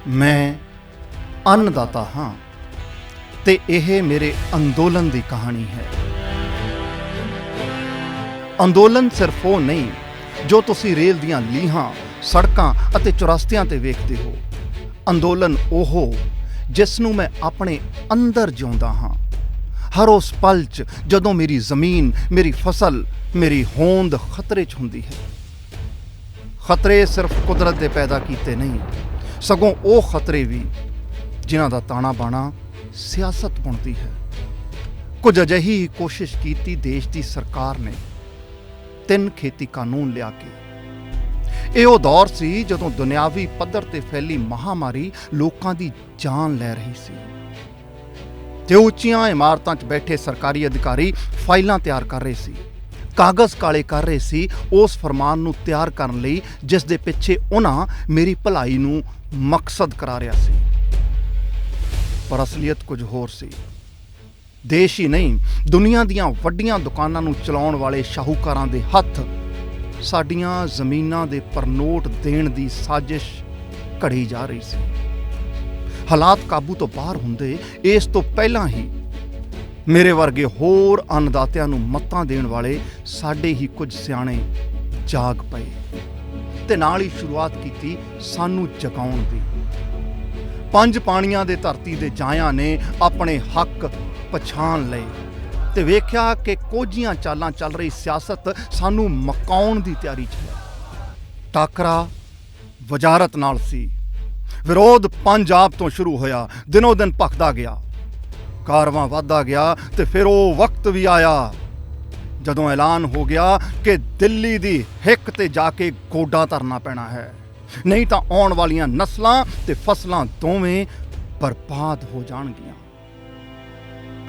ਮੈਂ अन्नदाता हाँ ते यह मेरे अंदोलन की कहानी है। अंदोलन सिर्फ वो नहीं जो तुसी रेल दियां लीहां सड़कां अते चौरास्तियां ते वेखदे हो। अंदोलन ओहो जिसनूं मैं अपने अंदर जिउंदा हाँ। हर उस पल च जदों मेरी जमीन, मेरी फसल, मेरी होंद खतरे च हुंदी है। खतरे सिर्फ कुदरत दे पैदा कीते नहीं, सगों वो खतरे भी जिन्हां दा ताना बाना सियासत बुणदी है। कुछ अजिही कोशिश की देश की सरकार ने 3 खेती कानून लिया के। ये वो दौर सी जदों दुनियावी पद्धर ते फैली महामारी लोकां दी जान लै रही सी ते उच्चियां इमारतां च बैठे सरकारी अधिकारी फाइलां तैयार कर रहे सी, कागज़ काले कर रहे सी उस फरमान नूं तैयार करन लई जिस दे पिछे उन्हां मेरी भलाई नूं मकसद करारिया सी। पर असलीयत कुछ होर सी। देश ही नहीं दुनिया दियां वड्डियां दुकानां नूं चलाउण वाले शाहूकारां दे हत्थ साडियां जमीनां दे परनोट देण दी साजिश घड़ी जा रही सी। हालात काबू तो बाहर हुंदे इस तो पहलां ही मेरे वर्गे होर अन्नदातिਆਂ नूं मत्तां देण वाले साडे ही कुछ सियाणे जाग पए ते नाल ही शुरुआत कीती सानू जगाउण दी। 5 पाणियां दे धरती दे जायां ने अपने हक पछाण लए ते वेख्या कि कोझियां चालां चल रही सियासत सानू मकाउण दी तैयारी च है। टाकरा वजारत नाल सी। विरोध पंजाब तो शुरू होया, दिनों दिन भखदा गया, कारवां वधदा गया ते फिर वो वक्त भी आया जदों ऐलान हो गया कि दिल्ली दी हिक ते जाके गोडा धरना पैना है, नहीं तो आउण वालियां नस्लां ते फसलां दोवें बर्बाद हो जाणगियां।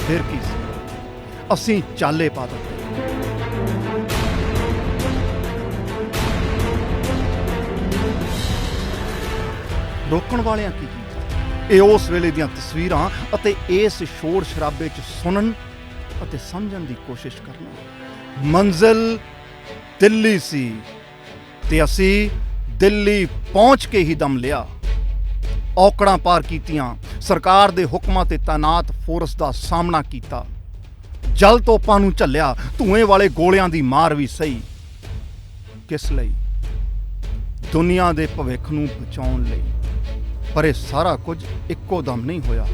फिर की सी, असीं चाले पा दित्ते। रोकण वालियां की कीता? ਇਹ उस वेले दीयां तस्वीरां अते इस शोर शराबे च सुनन अते समझण दी कोशिश करना। मंजिल दिल्ली सी ते असीं दिल्ली पहुंच के ही दम लिया। औकड़ां पार कीतियां, सरकार दे हुक्मां ते तैनात फोर्स दा सामना कीता, जल तोपां नूं झल्लिया, धुएं वाले गोलियां दी मार भी सही। किस लई? दुनिया दे भविख नूं बचाउण लई। पर यह सारा कुछ इक्को दम नहीं होया।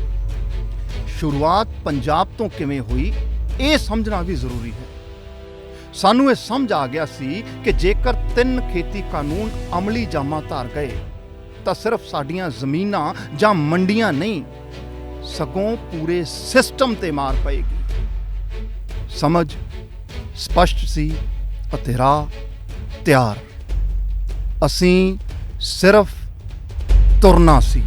शुरुआत पंजाब तो किवें हुई ये समझना भी जरूरी है। सानू ये समझ आ गया सी कि जेकर 3 खेती कानून अमली जामा धार गए तो सिर्फ साडियां जमीनां जां मंडियां नहीं सगों पूरे सिस्टम ते मार पएगी। समझ स्पष्ट सी अते राह तैयार। असीं सिर्फ तुरना सी।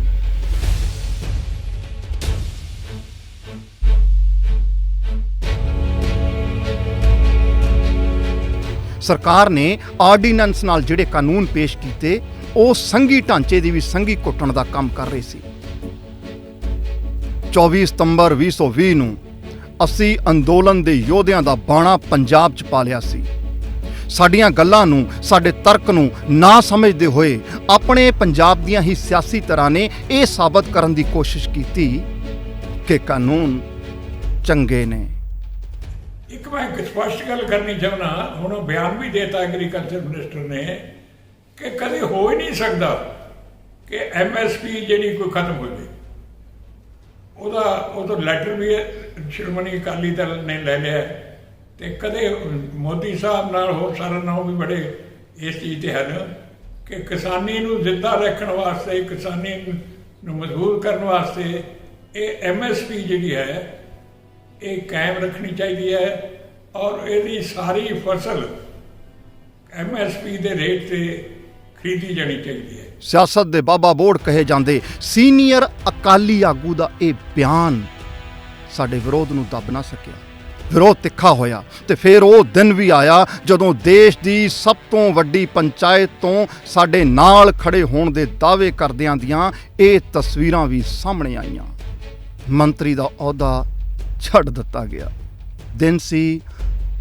सरकार ने आर्डीनेंस नाल जिहड़े कानून पेश कीते वो संघी ढांचे दी भी संघी घुटण दा काम कर रहे सी। 24 सितंबर 2020 नूं असीं अंदोलन दे योधियां दा बाणा पंजाब च पा लिया सी। साडियां गल्लां नूं, साडे तर्क नूं ना समझदे होए अपने पंजाब दियां ही सियासी तरह ने यह साबित करन दी कोशिश कीती कि कानून चंगे ने। एक मैं स्पष्ट गल करनी चाहना, हुण बयान भी देता एग्रीकल्चर मिनिस्टर ने कि कदे हो ही नहीं सकता कि MSP जी कोई खत्म हो जाए। वो तो लैटर भी श्रोमणी अकाली दल ने ले लिया ते कदे मोदी साहब नाल होर सारे नाल भी बड़े इस चीज़ ते हैं कि किसानी नूं जिंदा रखण वास्ते, किसानी नूं मजबूत करने वास्ते ये MSP जी है ये कायम रखनी चाहिए है और यदि सारी फसल MSP के रेट से खरीदी जानी चाहिए है। सियासत दे बाबा बोर्ड कहे जाते सीनियर अकाली आगू का यह बयान साडे विरोध नूं दब ना सकिया। विरोध तिखा होया ते फिर वो दिन भी आया जदों देश की सब तो वड्डी पंचायत तो साडे नाल खड़े होण दे दावे करदियां दियां ये तस्वीरां भी सामने आईयां। मंत्री दा अहुदा छड्ड दिता गया। दिन सी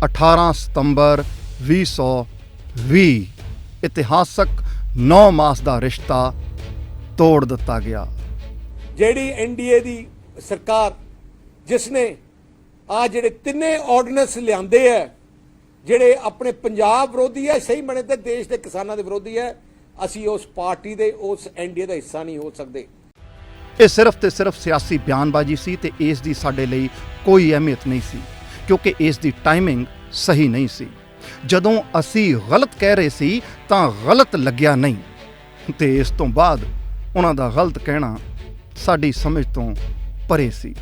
18 सितंबर 2020। इतिहासक 9 मास का रिश्ता ਤੋੜ ਦਿੱਤਾ ਗਿਆ। ਜਿਹੜੀ ਐਨਡੀਏ ਦੀ ਸਰਕਾਰ ਜਿਸ ਨੇ ਆ ਜਿਹੜੇ ਤਿੰਨੇ ਆਰਡੀਨੈਂਸ ਲਿਆਂਦੇ ਹੈ, ਜਿਹੜੇ ਆਪਣੇ ਪੰਜਾਬ ਵਿਰੋਧੀ ਹੈ, ਸਹੀ ਬਣੇ ਤੇ ਦੇਸ਼ ਦੇ ਕਿਸਾਨਾਂ ਦੇ ਵਿਰੋਧੀ ਹੈ, ਅਸੀਂ ਉਸ ਪਾਰਟੀ ਦੇ ਉਸ ਐਨਡੀਏ ਦਾ ਹਿੱਸਾ ਨਹੀਂ ਹੋ ਸਕਦੇ। ਇਹ ਸਿਰਫ ਤੇ ਸਿਰਫ ਸਿਆਸੀ ਬਿਆਨਬਾਜ਼ੀ ਸੀ ਤੇ ਇਸ ਦੀ ਸਾਡੇ ਲਈ ਕੋਈ ਅਹਿਮੀਅਤ ਨਹੀਂ ਸੀ, ਕਿਉਂਕਿ ਇਸ ਦੀ ਟਾਈਮਿੰਗ ਸਹੀ ਨਹੀਂ ਸੀ। ਜਦੋਂ ਅਸੀਂ ਗਲਤ ਕਹਿ ਰਹੇ ਸੀ ਤਾਂ ਗਲਤ ਲੱਗਿਆ ਨਹੀਂ, ਤੇ ਇਸ ਤੋਂ ਬਾਅਦ ਉਹਨਾਂ ਦਾ ਗਲਤ ਕਹਿਣਾ ਸਾਡੀ ਸਮਝ ਤੋਂ ਪਰੇ ਸੀ।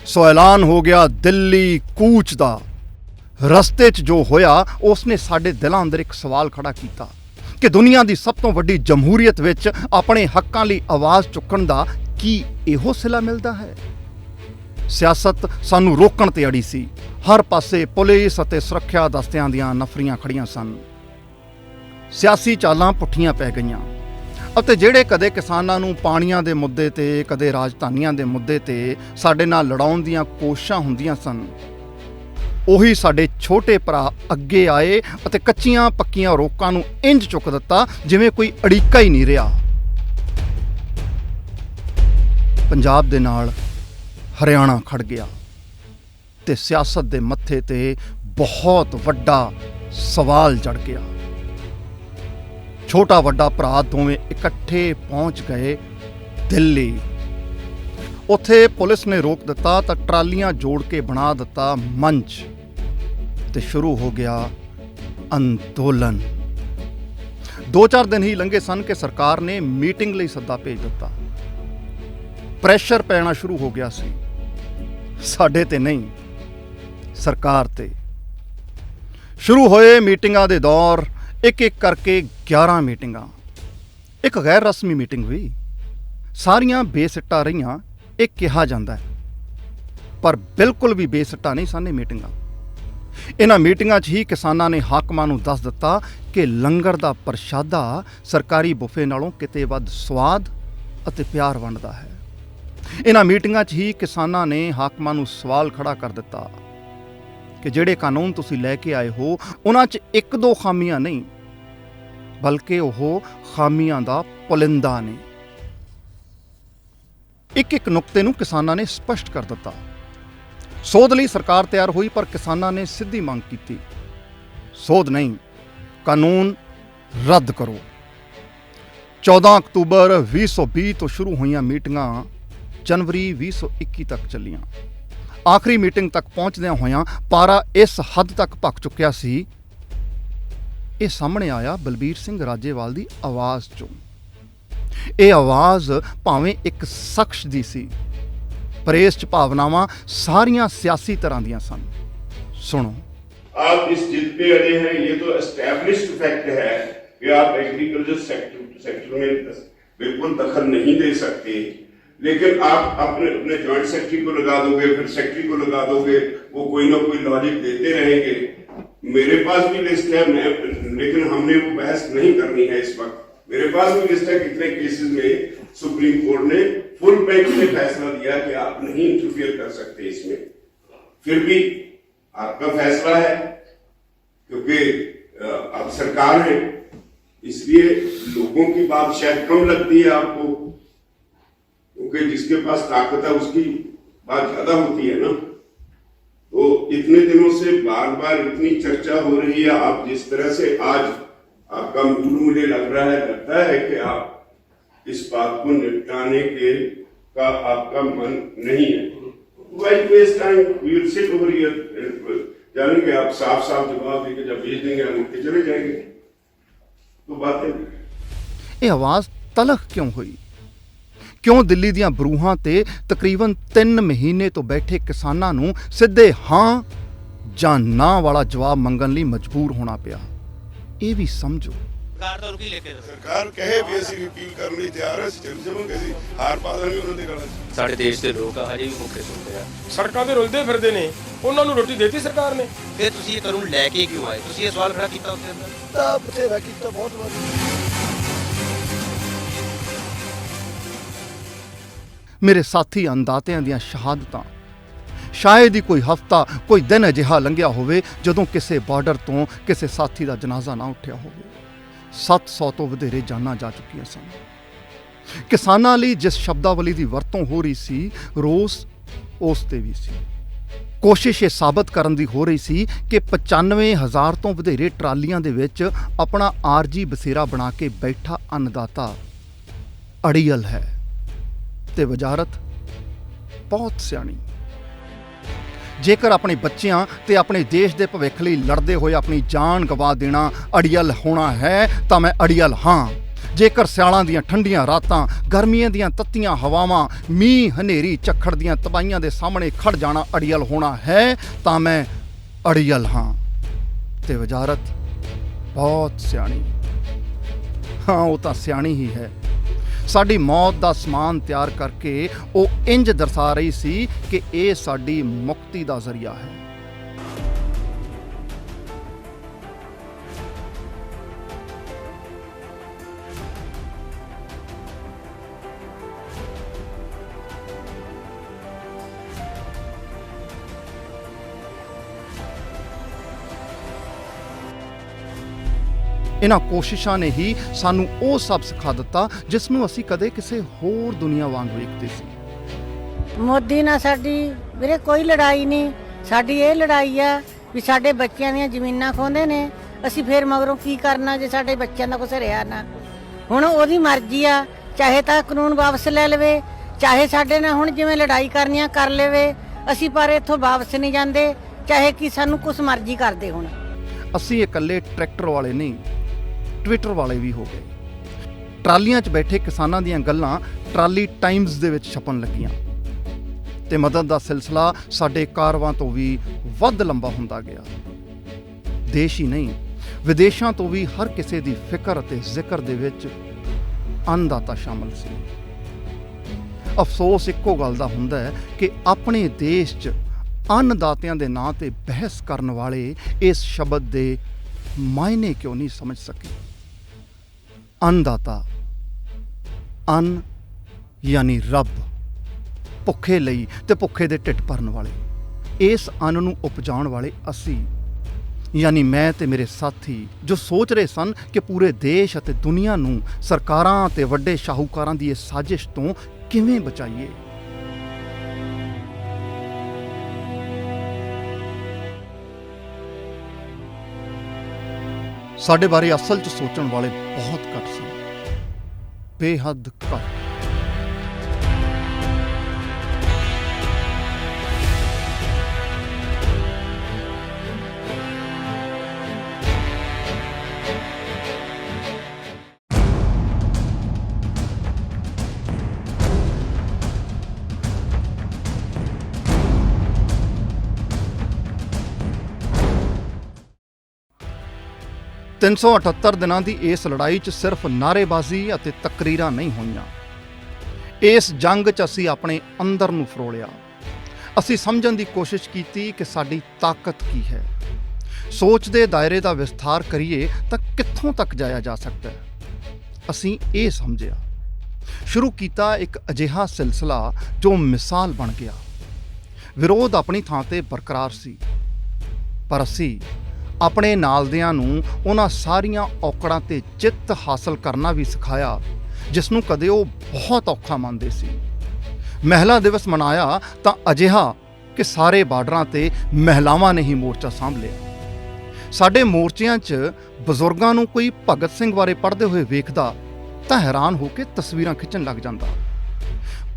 ਸੋ ਐਲਾਨ ਹੋ ਗਿਆ ਦਿੱਲੀ ਕੂਚ ਦਾ। ਰਸਤੇ 'ਚ ਜੋ ਹੋਇਆ ਉਸਨੇ ਸਾਡੇ ਦਿਲਾਂ ਅੰਦਰ ਇੱਕ ਸਵਾਲ ਖੜਾ ਕੀਤਾ ਕਿ ਦੁਨੀਆ ਦੀ ਸਭ ਤੋਂ ਵੱਡੀ ਜਮਹੂਰੀਅਤ ਵਿੱਚ ਆਪਣੇ ਹੱਕਾਂ ਲਈ ਆਵਾਜ਼ ਚੁੱਕਣ ਦਾ ਕੀ ਇਹੋ ਸਿਲਾ ਮਿਲਦਾ ਹੈ? ਸਿਆਸਤ ਸਾਨੂੰ ਰੋਕਣ ਤੇ ਅੜੀ ਸੀ। ਹਰ ਪਾਸੇ ਪੁਲਿਸ ਅਤੇ ਸੁਰੱਖਿਆ ਦਸਤਿਆਂ ਦੀਆਂ ਨਫਰੀਆਂ ਖੜੀਆਂ ਸਨ। ਸਿਆਸੀ ਚਾਲਾਂ ਪੁੱਠੀਆਂ ਪੈ ਗਈਆਂ ਅਤੇ ਜਿਹੜੇ ਕਦੇ ਕਿਸਾਨਾਂ ਨੂੰ ਪਾਣੀਆਂ ਦੇ ਮੁੱਦੇ ਤੇ, ਕਦੇ ਰਾਜਧਾਨੀਆਂ ਦੇ ਮੁੱਦੇ ਤੇ ਸਾਡੇ ਨਾਲ ਲੜਾਉਣ ਦੀਆਂ ਕੋਸ਼ਿਸ਼ਾਂ ਹੁੰਦੀਆਂ ਸਨ, ਉਹੀ ਸਾਡੇ ਛੋਟੇ ਭਰਾ ਅੱਗੇ ਆਏ ਅਤੇ ਕੱਚੀਆਂ ਪੱਕੀਆਂ ਰੋਕਾਂ ਨੂੰ ਇੰਜ ਚੁੱਕ ਦਿੱਤਾ ਜਿਵੇਂ ਕੋਈ ਅੜਿੱਕਾ ਹੀ ਨਹੀਂ ਰਿਹਾ। ਪੰਜਾਬ ਦੇ ਨਾਲ ਹਰਿਆਣਾ ਖੜ ਗਿਆ ਤੇ ਸਿਆਸਤ ਦੇ ਮੱਥੇ ਤੇ ਬਹੁਤ ਵੱਡਾ ਸਵਾਲ ਜੜ ਗਿਆ। ਛੋਟਾ ਵੱਡਾ ਭਰਾ ਦੋਵੇਂ ਇਕੱਠੇ ਪਹੁੰਚ ਗਏ ਦਿੱਲੀ। ਉੱਥੇ ਪੁਲਿਸ ਨੇ ਰੋਕ ਦਿੱਤਾ ਤਾਂ ਟਰਾਲੀਆਂ ਜੋੜ ਕੇ ਬਣਾ ਦਿੱਤਾ ਮੰਚ ਤੇ ਸ਼ੁਰੂ ਹੋ ਗਿਆ ਅੰਦੋਲਨ। 2-4 ਦਿਨ ਹੀ ਲੰਘੇ ਸਨ ਕਿ ਸਰਕਾਰ ਨੇ ਮੀਟਿੰਗ ਲਈ ਸੱਦਾ ਭੇਜ ਦਿੱਤਾ। ਪ੍ਰੈਸ਼ਰ ਪੈਣਾ ਸ਼ੁਰੂ ਹੋ ਗਿਆ ਸੀ, ਸਾਡੇ ਤੇ ਨਹੀਂ, ਸਰਕਾਰ ਤੇ। ਸ਼ੁਰੂ ਹੋਏ ਮੀਟਿੰਗਾਂ ਦੇ ਦੌਰ, ਇੱਕ ਇੱਕ ਕਰਕੇ 11 ਮੀਟਿੰਗਾਂ। ਇੱਕ ਗੈਰ ਰਸਮੀ ਮੀਟਿੰਗ ਵੀ, ਸਾਰੀਆਂ ਬੇਸਿੱਟਾ ਰਹੀਆਂ ਇਹ ਕਿਹਾ ਜਾਂਦਾ ਹੈ, ਪਰ ਬਿਲਕੁਲ ਵੀ ਬੇਸਿੱਟਾ ਨਹੀਂ ਸਨ ਇਹ ਮੀਟਿੰਗਾਂ। ਇਹਨਾਂ ਮੀਟਿੰਗਾਂ 'ਚ ਹੀ ਕਿਸਾਨਾਂ ਨੇ ਹਾਕਮਾਂ ਨੂੰ ਦੱਸ ਦਿੱਤਾ ਕਿ ਲੰਗਰ ਦਾ ਪ੍ਰਸ਼ਾਦਾ ਸਰਕਾਰੀ ਬੁਫੇ ਨਾਲੋਂ ਕਿਤੇ ਵੱਧ ਸਵਾਦ ਅਤੇ ਪਿਆਰ ਵੰਡਦਾ ਹੈ। ਇਹਨਾਂ ਮੀਟਿੰਗਾਂ 'ਚ ਹੀ ਕਿਸਾਨਾਂ ਨੇ ਹਾਕਮਾਂ ਨੂੰ ਸਵਾਲ ਖੜਾ ਕਰ ਦਿੱਤਾ ਕਿ ਜਿਹੜੇ ਕਾਨੂੰਨ ਤੁਸੀਂ ਲੈ ਕੇ ਆਏ ਹੋ ਉਹਨਾਂ 'ਚ 1-2 ਖਾਮੀਆਂ ਨਹੀਂ, ਬਲਕਿ ਉਹ ਖਾਮੀਆਂ ਦਾ ਪੁਲਿੰਦਾ ਨੇ। ਇੱਕ ਨੁਕਤੇ ਨੂੰ ਕਿਸਾਨਾਂ ਨੇ ਸਪਸ਼ਟ ਕਰ ਦਿੱਤਾ। ਸੋਧ ਲਈ ਸਰਕਾਰ ਤਿਆਰ ਹੋਈ, ਪਰ ਕਿਸਾਨਾਂ ਨੇ ਸਿੱਧੀ ਮੰਗ ਕੀਤੀ, ਸੋਧ ਨਹੀਂ, ਕਾਨੂੰਨ ਰੱਦ ਕਰੋ। 14 ਅਕਤੂਬਰ 2020 ਤੋਂ ਸ਼ੁਰੂ ਹੋਈਆਂ ਮੀਟਿੰਗਾਂ ਜਨਵਰੀ 2021 ਤੱਕ ਚੱਲੀਆਂ। ਆਖਰੀ ਮੀਟਿੰਗ ਤੱਕ ਪਹੁੰਚਦਿਆਂ ਹੋਇਆਂ ਪਾਰਾ ਇਸ ਹੱਦ ਤੱਕ ਭਖ ਚੁੱਕਿਆ ਸੀ, ਇਹ ਸਾਹਮਣੇ ਆਇਆ ਬਲਬੀਰ ਸਿੰਘ ਰਾਜੇਵਾਲ ਦੀ ਆਵਾਜ਼ 'ਚੋਂ। ਇਹ ਆਵਾਜ਼ ਭਾਵੇਂ ਇੱਕ ਸ਼ਖਸ ਦੀ ਸੀ, ਪਰ ਇਸ 'ਚ ਭਾਵਨਾਵਾਂ ਸਾਰੀਆਂ ਸਿਆਸੀ ਤਰ੍ਹਾਂ ਦੀਆਂ ਸਨ। ਸੁਣੋ। आप इस जिद पे अड़े हैं, ये तो एस्टैब्लिश्ड फैक्ट है कि आप एग्रीकल्चर सेक्टर में बिल्कुल दखल नहीं दे सकते, लेकिन आप अपने जॉइंट सेक्रेटरी को लगा दोगे, फिर सेक्रेटरी को लगा दोगे, वो कोई ना कोई लॉजिक देते रहेंगे। मेरे पास भी लिस्ट है, लेकिन हमने वो बहस नहीं करनी है इस वक्त। मेरे पास भी लिस्ट है कितने केसेस में सुप्रीम कोर्ट ने फुल बेंच ने फैसला दिया कि आप नहीं इंटरफियर कर सकते इसमें। फिर भी आपका फैसला है, क्योंकि आप सरकार है, इसलिए लोगों की बात शायद कम लगती है आपको, क्योंकि जिसके पास ताकत है उसकी बात ज्यादा होती है ना। तो इतने दिनों से बार बार इतनी चर्चा हो रही है, आप जिस तरह से आज आपका मूड मुझे लगता है कि आप इस बात को निपटाने का आपका मन नहीं है। Why waste time? We will sit over here, जानेंगे आप साफ जवाब देके जब भेज देंगे हम उठ के चले जाएंगे। तो बातें ਇਹ ਆਵਾਜ਼ ਤਲਖ ਕਿਉਂ ਹੋਈ? ਕਿਉਂ ਦਿੱਲੀ ਦੀਆਂ ਬਰੂਹਾਂ ਤੇ ਤਕਰੀਬਨ 3 ਮਹੀਨੇ ਤੋਂ ਬੈਠੇ ਕਿਸਾਨਾਂ ਨੂੰ ਸਿੱਧੇ ਹਾਂ ਜਾਂ ਨਾ ਵਾਲਾ ਜਵਾਬ ਮੰਗਣ ਲਈ ਮਜਬੂਰ ਹੋਣਾ ਪਿਆ? ਇਹ ਵੀ ਸਮਝੋ। ਸਰਕਾਰ ਕਹੇ ਵੀ ਅਸੀਂ ਰਿਪੀਲ ਕਰਨ ਲਈ ਤਿਆਰ ਹਾਂ, ਅਸੀਂ ਚੱਲ ਜਾਵਾਂਗੇ, ਅਸੀਂ ਹਾਰ ਪਾ ਦਾਂਗੇ ਉਹਨਾਂ ਦੇ ਗਲਾਂ 'ਚ। ਸਾਡੇ ਦੇਸ਼ ਦੇ ਲੋਕ ਹਜੇ ਵੀ ਭੁੱਖੇ ਸੌਂਦੇ ਆ, ਸੜਕਾਂ ਤੇ ਰੁਲਦੇ ਫਿਰਦੇ ਨੇ, ਉਹਨਾਂ ਨੂੰ ਰੋਟੀ ਦੇਤੀ ਸਰਕਾਰ ਨੇ। ਫਿਰ ਤੁਸੀਂ ਇਹ ਕਾਨੂੰਨ ਲੈ ਕੇ ਕਿਉਂ ਆਏ? ਤੁਸੀਂ ਇਹ ਸਵਾਲ ਖੜਾ ਕੀਤਾ ਉੱਥੇ ਅੰਦਰ? ਤਾਂ ਬਥੇਰਾ ਕੀਤਾ, ਬਹੁਤ ਵਾਰ। ਮੇਰੇ ਸਾਥੀ ਅੰਦਾਤਿਆਂ ਦੀਆਂ ਸ਼ਹਾਦਤਾਂ, ਸ਼ਾਇਦ ਹੀ ਕੋਈ ਹਫ਼ਤਾ, ਕੋਈ ਦਿਨ ਅਜਿਹਾ ਲੰਘਿਆ ਹੋਵੇ ਜਦੋਂ ਕਿਸੇ ਬਾਰਡਰ ਤੋਂ ਕਿਸੇ ਸਾਥੀ ਦਾ ਜਨਾਜ਼ਾ ਨਾ ਉੱਠਿਆ ਹੋਵੇ। 700 ਤੋਂ ਵਧੇਰੇ ਜਾਨਾਂ ਜਾ ਚੁੱਕੀਆਂ ਸਨ। ਕਿਸਾਨਾਂ ਲਈ ਜਿਸ ਸ਼ਬਦਾਵਲੀ ਦੀ ਵਰਤੋਂ ਹੋ ਰਹੀ ਸੀ, ਰੋਸ ਉਸ ਤੇ ਵੀ ਸੀ। ਕੋਸ਼ਿਸ਼ ਇਹ ਸਾਬਤ ਕਰਨ ਦੀ ਹੋ ਰਹੀ ਸੀ ਕਿ 95,000 ਤੋਂ ਵਧੇਰੇ ਟਰਾਲੀਆਂ ਦੇ ਵਿੱਚ ਆਪਣਾ ਆਰਜੀ ਬਸੇਰਾ ਬਣਾ ਕੇ ਬੈਠਾ ਅੰਨਦਾਤਾ ਅੜੀਅਲ ਹੈ ਤੇ ਵਜ਼ਾਰਤ ਬਹੁਤ ਸਿਆਣੀ। ਜੇਕਰ ਆਪਣੇ ਬੱਚਿਆਂ ਤੇ ਆਪਣੇ ਦੇਸ਼ ਦੇ ਭਵਿੱਖ ਲਈ ਲੜਦੇ ਹੋਏ ਆਪਣੀ ਜਾਨ ਗਵਾ ਦੇਣਾ ਅੜੀਅਲ ਹੋਣਾ ਹੈ ਤਾਂ ਮੈਂ ਅੜੀਅਲ ਹਾਂ। ਜੇਕਰ ਸਿਆਲਾਂ ਦੀਆਂ ਠੰਡੀਆਂ ਰਾਤਾਂ, ਗਰਮੀਆਂ ਦੀਆਂ ਤੱਤੀਆਂ ਹਵਾਵਾਂ, ਮੀਂਹ ਹਨੇਰੀ ਝੱਖੜ ਦੀਆਂ ਤਬਾਹੀਆਂ ਦੇ ਸਾਹਮਣੇ ਖੜ ਜਾਣਾ ਅੜੀਅਲ ਹੋਣਾ ਹੈ ਤਾਂ ਮੈਂ ਅੜੀਅਲ ਹਾਂ ਤੇ ਵਜ਼ਾਰਤ ਬਹੁਤ ਸਿਆਣੀ। ਹਾਂ, ਉਹ ਤਾਂ ਸਿਆਣੀ ਹੀ ਹੈ। ਸਾਡੀ ਮੌਤ ਦਾ ਸਮਾਨ ਤਿਆਰ ਕਰਕੇ ਉਹ ਇੰਜ ਦਰਸਾ ਰਹੀ ਸੀ ਕਿ ਇਹ ਸਾਡੀ ਮੁਕਤੀ ਦਾ ਜ਼ਰੀਆ ਹੈ। ਇਹਨਾਂ ਕੋਸ਼ਿਸ਼ਾਂ ਨੇ ਹੀ ਸਾਨੂੰ ਉਹ ਸਭ ਸਿਖਾ ਦਿੱਤਾ ਜਿਸ ਨੂੰ ਅਸੀਂ ਕਦੇ ਕਿਸੇ ਹੋਰ ਦੁਨੀਆ ਵਾਂਗ ਵੇਖਦੇ ਸੀ। ਮੋਦੀ ਨਾਲ ਸਾਡੀ ਵੀਰੇ ਕੋਈ ਲੜਾਈ ਨਹੀਂ। ਸਾਡੀ ਇਹ ਲੜਾਈ ਆ ਵੀ ਸਾਡੇ ਬੱਚਿਆਂ ਦੀਆਂ ਜ਼ਮੀਨਾਂ ਖੋਹਦੇ ਨੇ, ਅਸੀਂ ਫੇਰ ਮਗਰੋਂ ਕੀ ਕਰਨਾ ਜੇ ਸਾਡੇ ਬੱਚਿਆਂ ਦਾ ਕੁਛ ਰਿਹਾ ਨਾ। ਹੁਣ ਉਹਦੀ ਮਰਜ਼ੀ ਆ, ਚਾਹੇ ਤਾਂ ਕਾਨੂੰਨ ਵਾਪਸ ਲੈ ਲਵੇ, ਚਾਹੇ ਸਾਡੇ ਨਾਲ ਹੁਣ ਜਿਵੇਂ ਲੜਾਈ ਕਰਨੀਆਂ ਕਰ ਲਵੇ। ਅਸੀਂ ਪਰ ਇੱਥੋਂ ਵਾਪਸ ਨਹੀਂ ਜਾਂਦੇ, ਚਾਹੇ ਕਿ ਸਾਨੂੰ ਕੁਛ ਮਰਜ਼ੀ ਕਰਦੇ ਹੁਣ। ਅਸੀਂ ਇਕੱਲੇ ਟਰੈਕਟਰ ਵਾਲੇ ਨਹੀਂ, ਟਵਿੱਟਰ ਵਾਲੇ ਵੀ ਹੋ ਗਏ। ਟਰਾਲੀਆਂ 'ਚ ਬੈਠੇ ਕਿਸਾਨਾਂ ਦੀਆਂ ਗੱਲਾਂ ਟਰਾਲੀ ਟਾਈਮਜ਼ ਦੇ ਵਿੱਚ ਛਪਣ ਲੱਗੀਆਂ ਤੇ ਮਦਦ ਦਾ ਸਿਲਸਿਲਾ ਸਾਡੇ ਕਾਰਵਾਂ ਤੋਂ ਵੀ ਵੱਧ ਲੰਬਾ ਹੁੰਦਾ ਗਿਆ। ਦੇਸ਼ ਹੀ ਨਹੀਂ, ਵਿਦੇਸ਼ਾਂ ਤੋਂ ਵੀ ਹਰ ਕਿਸੇ ਦੀ ਫਿਕਰ ਅਤੇ ਜ਼ਿਕਰ ਦੇ ਵਿੱਚ ਅੰਨਦਾਤਾ ਸ਼ਾਮਲ ਸੀ। ਅਫਸੋਸ ਇੱਕੋ ਗੱਲ ਦਾ ਹੁੰਦਾ ਹੈ ਕਿ ਆਪਣੇ ਦੇਸ਼ 'ਚ ਅੰਨਦਾਤਿਆਂ ਦੇ ਨਾਂ ਤੇ ਬਹਿਸ ਕਰਨ ਵਾਲੇ ਇਸ ਸ਼ਬਦ ਦੇ ਮਾਇਨੇ ਕਿਉਂ ਨਹੀਂ ਸਮਝ ਸਕੇ। ਅੰਨਦਾਤਾ, ਅੰਨ ਯਾਨੀ ਰੱਬ, ਭੁੱਖੇ ਲਈ ਤੇ ਭੁੱਖੇ ਦੇ ਢਿੱਡ ਭਰਨ ਵਾਲੇ। ਇਸ ਅੰਨ ਨੂੰ ਉਪਜਾਉਣ ਵਾਲੇ ਅਸੀਂ, ਯਾਨੀ ਮੈਂ ਤੇ ਮੇਰੇ ਸਾਥੀ, ਜੋ ਸੋਚ ਰਹੇ ਸਨ ਕਿ ਪੂਰੇ ਦੇਸ਼ ਅਤੇ ਦੁਨੀਆ ਨੂੰ ਸਰਕਾਰਾਂ ਤੇ ਵੱਡੇ ਸ਼ਾਹੂਕਾਰਾਂ ਦੀ ਇਸ ਸਾਜ਼ਿਸ਼ ਤੋਂ ਕਿਵੇਂ ਬਚਾਈਏ। ਸਾਡੇ ਬਾਰੇ ਅਸਲ 'ਚ ਸੋਚਣ ਵਾਲੇ ਬਹੁਤ ਘੱਟ ਸਨ, ਬੇਹੱਦ ਘੱਟ। ਤਿੰਨ 378 ਦਿਨਾਂ ਦੀ ਇਸ ਲੜਾਈ 'ਚ ਸਿਰਫ ਨਾਅਰੇਬਾਜ਼ੀ ਅਤੇ ਤਕਰੀਰਾਂ ਨਹੀਂ ਹੋਈਆਂ। ਇਸ ਜੰਗ 'ਚ ਅਸੀਂ ਆਪਣੇ ਅੰਦਰ ਨੂੰ ਫਰੋਲਿਆ। ਅਸੀਂ ਸਮਝਣ ਦੀ ਕੋਸ਼ਿਸ਼ ਕੀਤੀ ਕਿ ਸਾਡੀ ਤਾਕਤ ਕੀ ਹੈ। ਸੋਚ ਦੇ ਦਾਇਰੇ ਦਾ ਵਿਸਥਾਰ ਕਰੀਏ ਤਾਂ ਕਿੱਥੋਂ ਤੱਕ ਜਾਇਆ ਜਾ ਸਕਦਾ ਹੈ। ਅਸੀਂ ਇਹ ਸਮਝਿਆ। ਸ਼ੁਰੂ ਕੀਤਾ ਇੱਕ ਅਜਿਹਾ ਸਿਲਸਿਲਾ ਜੋ ਮਿਸਾਲ ਬਣ ਗਿਆ। ਵਿਰੋਧ ਆਪਣੀ ਥਾਂ ਤੇ ਬਰਕਰਾਰ ਸੀ, ਪਰ ਅਸੀਂ ਆਪਣੇ ਨਾਲਦਿਆਂ ਨੂੰ ਉਹਨਾਂ ਸਾਰੀਆਂ ਔਕੜਾਂ ਤੇ ਜਿੱਤ ਹਾਸਲ ਕਰਨਾ ਵੀ ਸਿਖਾਇਆ ਜਿਸ ਨੂੰ ਕਦੇ ਉਹ ਬਹੁਤ ਔਖਾ ਮੰਨਦੇ ਸੀ। ਮਹਿਲਾ ਦਿਵਸ ਮਨਾਇਆ ਤਾਂ ਅਜਿਹਾ ਕਿ ਸਾਰੇ ਬਾਰਡਰਾਂ ਤੇ ਮਹਿਲਾਵਾਂ ਨੇ ਹੀ ਮੋਰਚਾ ਸਾਂਭ ਲਿਆ। ਸਾਡੇ ਮੋਰਚਿਆਂ 'ਚ ਬਜ਼ੁਰਗਾਂ ਨੂੰ ਕੋਈ ਭਗਤ ਸਿੰਘ ਬਾਰੇ ਪੜ੍ਹਦੇ ਹੋਏ ਵੇਖਦਾ ਤਾਂ ਹੈਰਾਨ ਹੋ ਕੇ ਤਸਵੀਰਾਂ ਖਿੱਚਣ ਲੱਗ ਜਾਂਦਾ।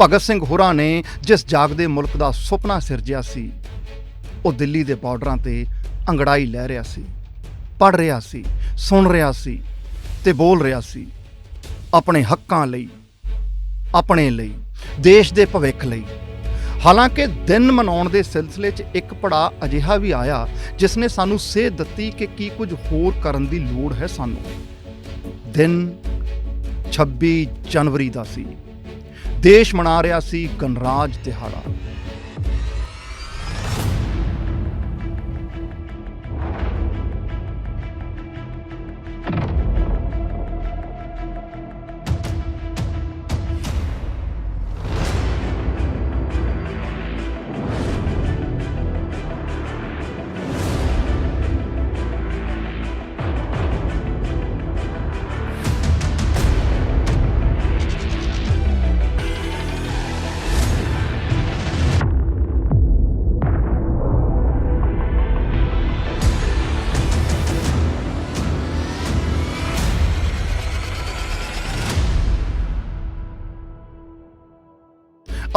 ਭਗਤ ਸਿੰਘ ਹੋਰਾਂ ਨੇ ਜਿਸ ਜਾਗਦੇ ਮੁਲਕ ਦਾ ਸੁਪਨਾ ਸਿਰਜਿਆ ਸੀ, ਉਹ ਦਿੱਲੀ ਦੇ ਬਾਰਡਰਾਂ ਤੇ ਅੰਗੜਾਈ ਲੈ ਰਿਹਾ ਸੀ, ਪੜ੍ਹ ਰਿਹਾ ਸੀ, ਸੁਣ ਰਿਹਾ ਸੀ ਤੇ ਬੋਲ ਰਿਹਾ ਸੀ, ਆਪਣੇ ਹੱਕਾਂ ਲਈ, ਆਪਣੇ ਲਈ, ਦੇਸ਼ ਦੇ ਭਵਿੱਖ ਲਈ। ਹਾਲਾਂਕਿ ਦਿਨ ਮਨਾਉਣ ਦੇ ਸਿਲਸਿਲੇ 'ਚ ਇੱਕ ਪੜਾਅ ਅਜਿਹਾ ਵੀ ਆਇਆ ਜਿਸ ਨੇ ਸਾਨੂੰ ਸੇਧ ਦਿੱਤੀ ਕਿ ਕੀ ਕੁਝ ਹੋਰ ਕਰਨ ਦੀ ਲੋੜ ਹੈ ਸਾਨੂੰ। ਦਿਨ 26 ਜਨਵਰੀ ਦਾ ਸੀ। ਦੇਸ਼ ਮਨਾ ਰਿਹਾ ਸੀ ਗਣਰਾਜ ਦਿਹਾੜਾ।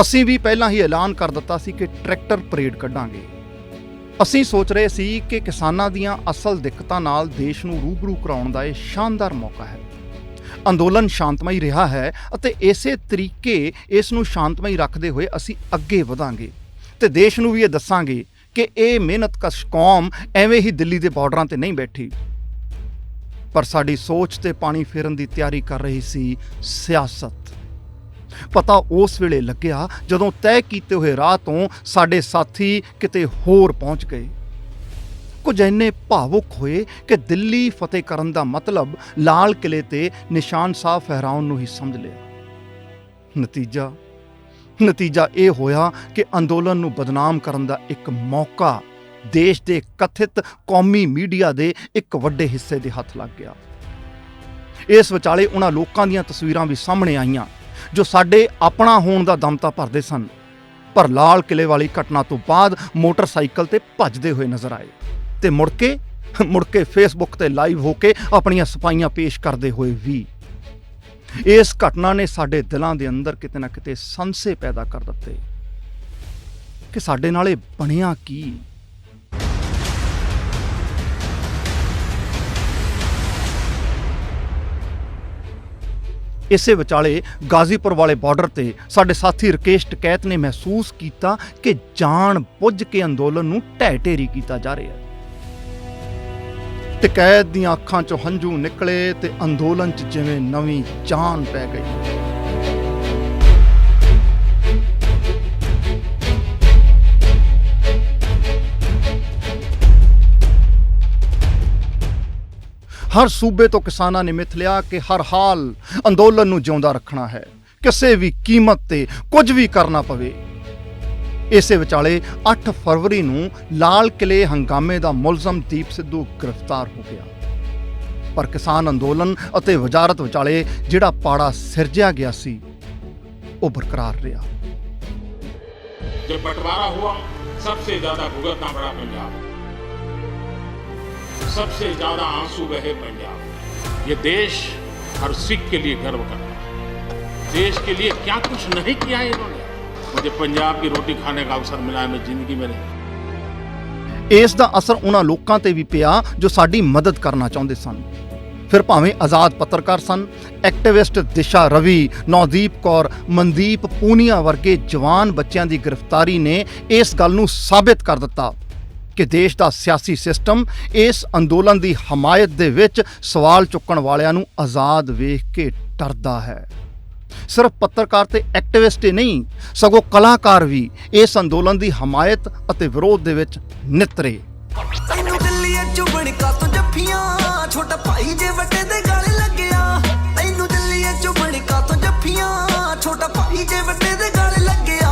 ਅਸੀਂ ਵੀ ਪਹਿਲਾਂ ਹੀ ਐਲਾਨ ਕਰ ਦਿੱਤਾ ਸੀ ਕਿ ਟਰੈਕਟਰ ਪਰੇਡ ਕੱਢਾਂਗੇ। ਅਸੀਂ ਸੋਚ ਰਹੇ ਸੀ ਕਿ ਕਿਸਾਨਾਂ ਦੀਆਂ ਅਸਲ ਦਿੱਕਤਾਂ ਨਾਲ ਦੇਸ਼ ਨੂੰ ਰੂਬਰੂ ਕਰਾਉਣ ਦਾ ਇਹ ਸ਼ਾਨਦਾਰ ਮੌਕਾ ਹੈ। ਅੰਦੋਲਨ ਸ਼ਾਂਤਮਈ ਰਿਹਾ ਹੈ ਅਤੇ ਇਸੇ ਤਰੀਕੇ ਇਸ ਨੂੰ ਸ਼ਾਂਤਮਈ ਰੱਖਦੇ ਹੋਏ ਅਸੀਂ ਅੱਗੇ ਵਧਾਂਗੇ ਤੇ ਦੇਸ਼ ਨੂੰ ਵੀ ਇਹ ਦੱਸਾਂਗੇ ਕਿ ਇਹ ਮਿਹਨਤਕਸ਼ ਕੌਮ ਐਵੇਂ ਹੀ ਦਿੱਲੀ ਦੇ ਬਾਰਡਰਾਂ ਤੇ ਨਹੀਂ ਬੈਠੀ। ਪਰ ਸਾਡੀ ਸੋਚ ਤੇ ਪਾਣੀ ਫੇਰਨ ਦੀ ਤਿਆਰੀ ਕਰ ਰਹੀ ਸੀ ਸਿਆਸਤ। ਪਤਾ ਉਸ ਵੇਲੇ ਲੱਗਿਆ ਜਦੋਂ ਤੈਅ ਕੀਤੇ ਹੋਏ ਰਾਹ ਤੋਂ ਸਾਡੇ ਸਾਥੀ ਕਿਤੇ ਹੋਰ ਪਹੁੰਚ ਗਏ। ਕੁਝ ਇੰਨੇ ਭਾਵੁਕ ਹੋਏ ਕਿ ਦਿੱਲੀ ਫਤਿਹ ਕਰਨ ਦਾ ਮਤਲਬ ਲਾਲ ਕਿਲੇ ਤੇ ਨਿਸ਼ਾਨ ਸਾਹਿਬ ਫਹਿਰਾਉਣ ਨੂੰ ਹੀ ਸਮਝ ਲਿਆ। ਨਤੀਜਾ ਇਹ ਹੋਇਆ ਕਿ ਅੰਦੋਲਨ ਨੂੰ ਬਦਨਾਮ ਕਰਨ ਦਾ ਇੱਕ ਮੌਕਾ ਦੇਸ਼ ਦੇ ਕਥਿਤ ਕੌਮੀ ਮੀਡੀਆ ਦੇ ਇੱਕ ਵੱਡੇ ਹਿੱਸੇ ਦੇ ਹੱਥ ਲੱਗ ਗਿਆ। ਇਸ ਵਿਚਾਲੇ ਉਹਨਾਂ ਲੋਕਾਂ ਦੀਆਂ ਤਸਵੀਰਾਂ ਵੀ ਸਾਹਮਣੇ ਆਈਆਂ ਜੋ ਸਾਡੇ ਆਪਣਾ ਹੋਣ ਦਾ ਦਮ ਤਾਂ ਭਰਦੇ ਸਨ, ਪਰ ਲਾਲ ਕਿਲੇ ਵਾਲੀ ਘਟਨਾ ਤੋਂ ਬਾਅਦ ਮੋਟਰਸਾਈਕਲ ਤੇ ਭੱਜਦੇ ਹੋਏ ਨਜ਼ਰ ਆਏ ਤੇ ਮੁੜ ਕੇ ਫੇਸਬੁੱਕ ਤੇ ਲਾਈਵ ਹੋ ਕੇ ਆਪਣੀਆਂ ਸਫਾਈਆਂ ਪੇਸ਼ ਕਰਦੇ ਹੋਏ ਵੀ। ਇਸ ਘਟਨਾ ਨੇ ਸਾਡੇ ਦਿਲਾਂ ਦੇ ਅੰਦਰ ਕਿਤੇ ਨਾ ਕਿਤੇ ਸੰਸੇ ਪੈਦਾ ਕਰ ਦਿੱਤੇ ਕਿ ਸਾਡੇ ਨਾਲ ਇਹ ਬਣਿਆ ਕੀ। ਇਸੇ ਵਿਚਾਲੇ ਗਾਜ਼ੀਪੁਰ ਵਾਲੇ ਬਾਰਡਰ ਤੇ ਸਾਡੇ ਸਾਥੀ ਰਕੇਸ਼ ਟਕੈਤ ਨੇ ਮਹਿਸੂਸ ਕੀਤਾ ਕਿ ਜਾਣ ਬੁੱਝ ਕੇ ਅੰਦੋਲਨ ਨੂੰ ਢਹਿ ਢੇਰੀ ਕੀਤਾ ਜਾ ਰਿਹਾ ਹੈ। ਟਕੈਤ ਦੀਆਂ ਅੱਖਾਂ 'ਚੋਂ ਹੰਝੂ ਨਿਕਲੇ ਤੇ ਅੰਦੋਲਨ 'ਚ ਜਿਵੇਂ ਨਵੀਂ ਜਾਨ ਪੈ ਗਈ। ਹਰ ਸੂਬੇ ਤੋਂ ਕਿਸਾਨਾਂ ਨੇ ਮਿੱਥ ਲਿਆ ਕਿ ਹਰ ਹਾਲ ਅੰਦੋਲਨ ਨੂੰ ਜਿਉਂਦਾ ਰੱਖਣਾ ਹੈ, ਕਿਸੇ ਵੀ ਕੀਮਤ ਤੇ ਕੁਝ ਵੀ ਕਰਨਾ ਪਵੇ। ਇਸੇ ਵਿਚਾਲੇ 8 ਫਰਵਰੀ ਨੂੰ ਲਾਲ ਕਿਲੇ ਹੰਗਾਮੇ ਦਾ ਮੁਲਜ਼ਮ ਦੀਪ ਸਿੱਧੂ ਗ੍ਰਿਫਤਾਰ ਹੋ ਗਿਆ। ਪਰ ਕਿਸਾਨ ਅੰਦੋਲਨ ਅਤੇ ਵਜ਼ਾਰਤ ਵਿਚਾਲੇ ਜਿਹੜਾ ਪਾੜਾ ਸਿਰਜਿਆ ਗਿਆ ਸੀ ਉਹ ਬਰਕਰਾਰ ਰਿਹਾ। जब बंटवारा हुआ सबसे ज्यादा भुगतना पड़ा पंजाब, सबसे ज्यादा आंसू बहे पंजाब। ये देश हर सिख के लिए गर्व करता है। देश के लिए क्या कुछ नहीं किया है इन्होंने। मुझे पंजाब की रोटी खाने का अवसर मिला है, मैं जिंदगी में नहीं। ਇਸ ਦਾ ਅਸਰ ਉਹਨਾਂ ਲੋਕਾਂ ਤੇ ਵੀ ਪਿਆ ਜੋ ਸਾਡੀ ਮਦਦ ਕਰਨਾ ਚਾਹੁੰਦੇ ਸਨ। ਫਿਰ ਭਾਵੇਂ ਆਜ਼ਾਦ ਪੱਤਰਕਾਰ ਸਨ, ਐਕਟਿਵਿਸਟ ਦਿਸ਼ਾ ਰਵੀ, ਨੌਦੀਪ ਕੌਰ, ਮਨਦੀਪ ਪੂਨੀਆ ਵਰਗੇ ਜਵਾਨ ਬੱਚਿਆਂ ਦੀ ਗ੍ਰਿਫਤਾਰੀ ਨੇ ਇਸ ਗੱਲ ਨੂੰ ਸਾਬਿਤ ਕਰ ਦਿੱਤਾ ਕਿ ਦੇਸ਼ ਦਾ ਸਿਆਸੀ ਸਿਸਟਮ ਇਸ ਅੰਦੋਲਨ ਦੀ ਹਮਾਇਤ ਦੇ ਵਿੱਚ ਸਵਾਲ ਚੁੱਕਣ ਵਾਲਿਆਂ ਨੂੰ ਆਜ਼ਾਦ ਵੇਖ ਕੇ ਡਰਦਾ ਹੈ। ਸਿਰਫ ਪੱਤਰਕਾਰ ਤੇ ਐਕਟਿਵਿਸਟ ਹੀ ਨਹੀਂ, ਸਗੋਂ ਕਲਾਕਾਰ ਵੀ ਇਸ ਅੰਦੋਲਨ ਦੀ ਹਮਾਇਤ ਅਤੇ ਵਿਰੋਧ ਦੇ ਵਿੱਚ ਨਿਤਰੇ। ਤੈਨੂੰ ਦਿੱਲੀ ਚੁਬਣ ਕਾ ਤੋਂ ਜੱਫੀਆਂ, ਛੋਟਾ ਭਾਈ ਜੇ ਵੱਡੇ ਦੇ ਗਾਲੇ ਲੱਗਿਆ। ਤੈਨੂੰ ਦਿੱਲੀ ਚੁਬਣ ਕਾ ਤੋਂ ਜੱਫੀਆਂ, ਛੋਟਾ ਭਾਈ ਜੇ ਵੱਡੇ ਦੇ ਗਾਲੇ ਲੱਗਿਆ।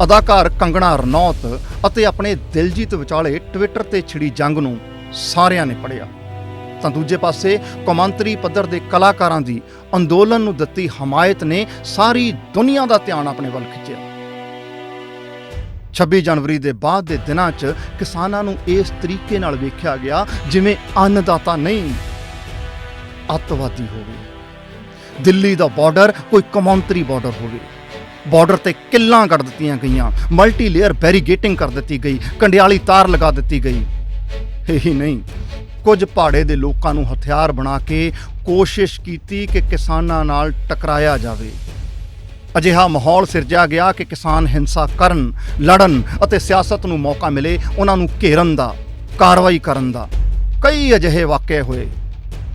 ਅਦਾਕਾਰ ਕੰਗਣਾ ਰਣੌਤ ਅਤੇ ਆਪਣੇ ਦਿਲਜੀਤ ਵਿਚਾਲੇ ਟਵਿੱਟਰ ਤੇ ਛਿੜੀ ਜੰਗ ਨੂੰ ਸਾਰਿਆਂ ਨੇ ਪੜ੍ਹਿਆ ਤਾਂ ਦੂਜੇ ਪਾਸੇ ਕੌਮਾਂਤਰੀ ਪੱਧਰ ਦੇ ਕਲਾਕਾਰਾਂ ਦੀ ਅੰਦੋਲਨ ਨੂੰ ਦਿੱਤੀ ਹਮਾਇਤ ਨੇ ਸਾਰੀ ਦੁਨੀਆ ਦਾ ਧਿਆਨ ਆਪਣੇ ਵੱਲ ਖਿੱਚਿਆ। 26 ਜਨਵਰੀ ਦੇ ਬਾਅਦ ਦੇ ਦਿਨਾਂ 'ਚ ਕਿਸਾਨਾਂ ਨੂੰ ਇਸ ਤਰੀਕੇ ਨਾਲ ਵੇਖਿਆ ਗਿਆ ਜਿਵੇਂ ਅੰਨਦਾਤਾ ਨਹੀਂ, ਅੱਤਵਾਦੀ ਹੋਵੇ। ਦਿੱਲੀ ਦਾ ਬਾਰਡਰ ਕੋਈ ਕੌਮਾਂਤਰੀ ਬਾਰਡਰ ਹੋਵੇ। ਬਾਰਡਰ ਤੇ ਕਿੱਲਾਂ ਕੱਢ ਦਿੱਤੀਆਂ ਗਈਆਂ, ਮਲਟੀ ਲੇਅਰ ਬੈਰੀਗੇਟਿੰਗ ਕਰ ਦਿੱਤੀ ਗਈ, ਕੰਡਿਆਲੀ ਤਾਰ ਲਗਾ ਦਿੱਤੀ ਗਈ। ਇਹੀ ਨਹੀਂ, ਕੁਝ ਪਹਾੜੇ ਦੇ ਲੋਕਾਂ ਨੂੰ ਹਥਿਆਰ ਬਣਾ ਕੇ ਕੋਸ਼ਿਸ਼ ਕੀਤੀ ਕਿ ਕਿਸਾਨਾਂ ਨਾਲ ਟਕਰਾਇਆ ਜਾਵੇ। ਅਜਿਹਾ ਮਾਹੌਲ ਸਿਰਜਿਆ ਗਿਆ ਕਿ ਕਿਸਾਨ ਹਿੰਸਾ ਕਰਨ, ਲੜਨ ਅਤੇ ਸਿਆਸਤ ਨੂੰ ਮੌਕਾ ਮਿਲੇ ਉਹਨਾਂ ਨੂੰ ਘੇਰਨ ਦਾ, ਕਾਰਵਾਈ ਕਰਨ ਦਾ। ਕਈ ਅਜਿਹੇ ਵਾਕਿਏ ਹੋਏ।